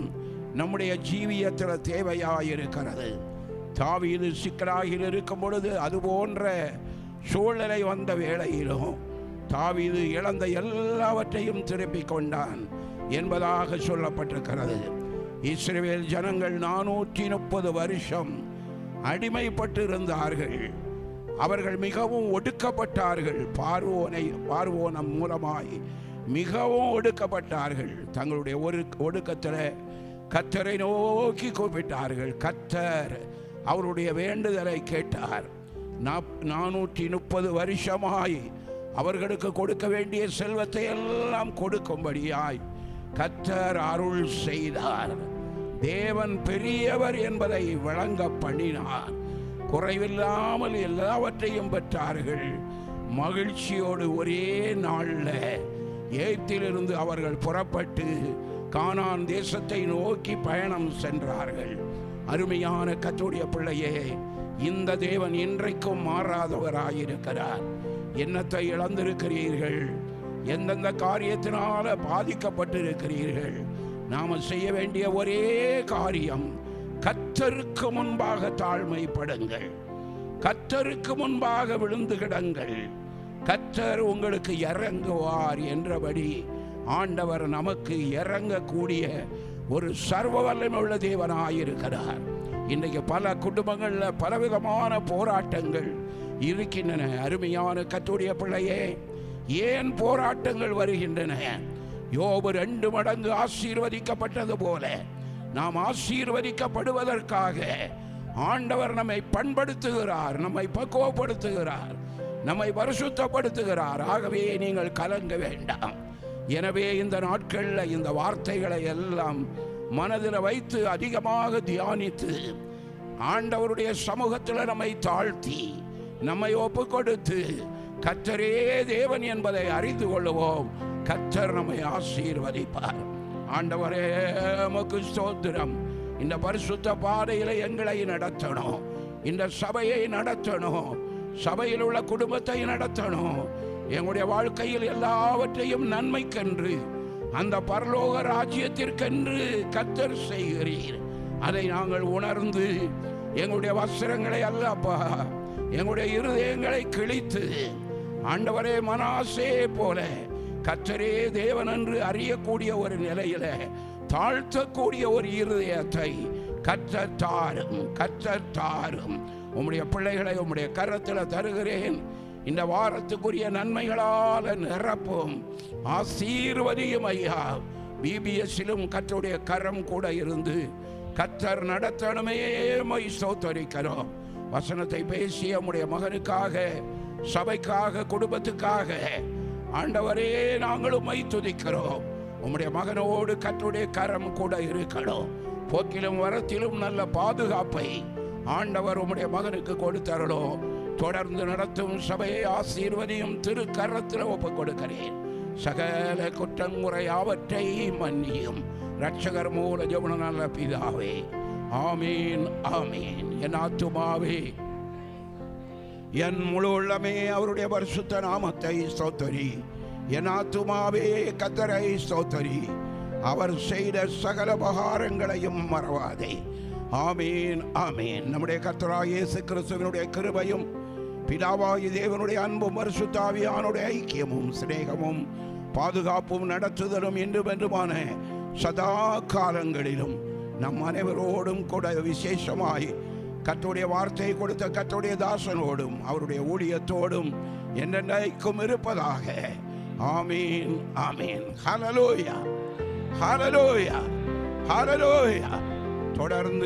நம்முடைய ஜீவியத்தில் தேவையாயிருக்கிறது. தாவீது சிக்கலாகில் இருக்கும் பொழுது அது போன்ற சூழ்நிலை வந்த வேளையிலும் தாவீது இழந்த எல்லாவற்றையும் திருப்பிக் கொண்டான் என்பதாக சொல்லப்பட்டிருக்கிறது. இஸ்ரவேல் ஜனங்கள் 430 வருஷம் அடிமைப்பட்டு இருந்தார்கள். அவர்கள் மிகவும் ஒடுக்கப்பட்டார்கள். பார்வோனம் மூலமாய் மிகவும் ஒடுக்கப்பட்டார்கள். தங்களுடைய ஒரு ஒடுக்கத்தில் கர்த்தரை நோக்கி கூப்பிட்டார்கள். கர்த்தர் அவருடைய வேண்டுதலை கேட்டார். 430 வருஷமாய் அவர்களுக்கு கொடுக்க வேண்டிய செல்வத்தை எல்லாம் கொடுக்கும்படியாய் கர்த்தர் அருள் செய்தார். தேவன் பெரியவர் என்பதை விளங்க பண்ணினார். குறைவில்லாமல் எல்லாவற்றையும் பெற்றார்கள். மகிழ்ச்சியோடு ஒரே நாளில் எகிப்திலிருந்து அவர்கள் புறப்பட்டு கானான் தேசத்தை நோக்கி பயணம் சென்றார்கள். அருமையான கர்த்தருடைய பிள்ளையே, இந்த தேவன் இன்றைக்கும் மாறாதவராயிருக்கிறார். என்னத்தை இழந்திருக்கிறீர்கள்? எந்தெந்த காரியத்தினால பாதிக்கப்பட்டிருக்கிறீர்கள்? நாம செய்ய வேண்டிய ஒரே காரியம், கர்த்தருக்கு முன்பாக தாழ்மைப்படுங்கள், கர்த்தருக்கு முன்பாக விழுந்து கிடங்கள். கர்த்தர் உங்களுக்கு இறங்குவார் என்றபடி ஆண்டவர் நமக்கு இறங்கக்கூடிய ஒரு சர்வ வல்லமையுள்ள தேவனாயிருக்கிறார். இன்றைக்கு பல குடும்பங்களில் பலவிதமான போராட்டங்கள் இருக்கின்றன. அருமையான கர்த்தருடைய பிள்ளையே, ஏன் போராட்டங்கள் வருகின்றன? யோபு 2 மடங்கு ஆசீர்வதிக்கப்பட்டது போல நாம் ஆசீர்வதிக்கப்படுவதற்காக ஆண்டவர் நம்மை பண்படுத்துகிறார், நம்மை பக்குவப்படுத்துகிறார், நம்மை பரிசுத்தப்படுத்துகிறார். ஆகவே நீங்கள் கலங்க வேண்டாம். எனவே இந்த நாட்களில் இந்த வார்த்தைகளை எல்லாம் மனதில் வைத்து அதிகமாக தியானித்து ஆண்டவருடைய சமூகத்தில் நம்மை தாழ்த்தி நம்மை ஒப்பு கொடுத்து கர்த்தரே தேவன் என்பதை அறிந்து கொள்ளுவோம். கர்த்தர் நம்மை ஆசீர்வதிப்பார். ஆண்டவரே உமக்கு ஸ்தோத்திரம். இந்த பரிசுத்த பாதையில் எங்களை நடத்தணும், இந்த சபையை நடத்தணும், சபையில் உள்ள குடும்பத்தை நடத்தணும். எங்களுடைய வாழ்க்கையில் எல்லாவற்றையும் நன்மைக்கென்று, அந்த பரலோக ராஜ்யத்திற்கென்று கர்த்தர் செய்கிறீர். அதை நாங்கள் உணர்ந்து எங்களுடைய வஸ்திரங்களை அல்லப்பா, எங்களுடைய இருதயங்களை கிழித்து ஆண்டவரே மனாசே போல கர்த்தரே தேவன் என்று அறியக்கூடிய ஒரு நிலையில தாழ்த்தக்கூடிய ஒரு இருதயத்தை கற்றத்தாரும் கற்றத்தாரும். உம்முடைய பிள்ளைகளை உம்முடைய கரத்தில் தருகிறேன். இந்த வாரத்துக்குரிய நன்மைகளால் நிரப்பும், ஆசீர்வதியும் ஐயா. பிபிஎஸ்ஸிலும் கர்த்தருடைய கரம் கூட இருந்து கர்த்தர் நடத்தணுமே ஸ்தோத்திரிக்கிறோம். வசனத்தை பேசிய உம்முடைய மகனுக்காக, சபைக்காக, குடும்பத்துக்காக ஆண்டவரே நாங்களும் துதிக்கிறோம். உம்முடைய மகனோடு கர்த்தருடைய கரம் கூட இருக்கணும். போக்கிலும் வரத்திலும் நல்ல பாதுகாப்பை ஆண்டவர் உம்முடைய மகனுக்கு கொடுத்தரணும். தொடர்ந்து நடத்தும் சபையை ஆசீர்வதியும் திருக்கரத்தில் ஒப்புக் கொடுக்கிறேன். சகல குற்றங்குறை அவற்றை மன்னியும். ரட்சகர் மூல ஜெபம் நல்ல பிதாவே, ஆமீன் ஆமீன். என் ஆத்துமாவே, என் முழு உள்ளமே அவருடைய பரிசுத்த நாமத்தை ஸ்தோத்திரி. என் ஆத்துமாவே கர்த்தரை ஸ்தோத்திரி. அவர் செய்த சகல உபகாரங்களையும் மறவாதே. ஆமீன் ஆமீன். நம்முடைய கர்த்தராகிய இயேசு கிறிஸ்துவினுடைய கிருபையும் பிதாவாகிய தேவனுடைய அன்பும் பரிசுத்த ஆவியானுடைய ஐக்கியமும் சிநேகமும் பாதுகாப்பும் நடத்துதலும் என்றுமென்றுமான சதா காலங்களிலும் நம் அனைவரோடும் கூட விசேஷமாய் கர்த்தருடைய வார்த்தை கொடுத்த கர்த்தருடைய தாசனோடும் அவருடைய ஊழியத்தோடும் என்றென்றைக்கும் இருப்பதாக. ஆமீன் ஆமீன். ஹல்லேலூயா ஹல்லேலூயா ஹல்லேலூயா. தொடர்ந்து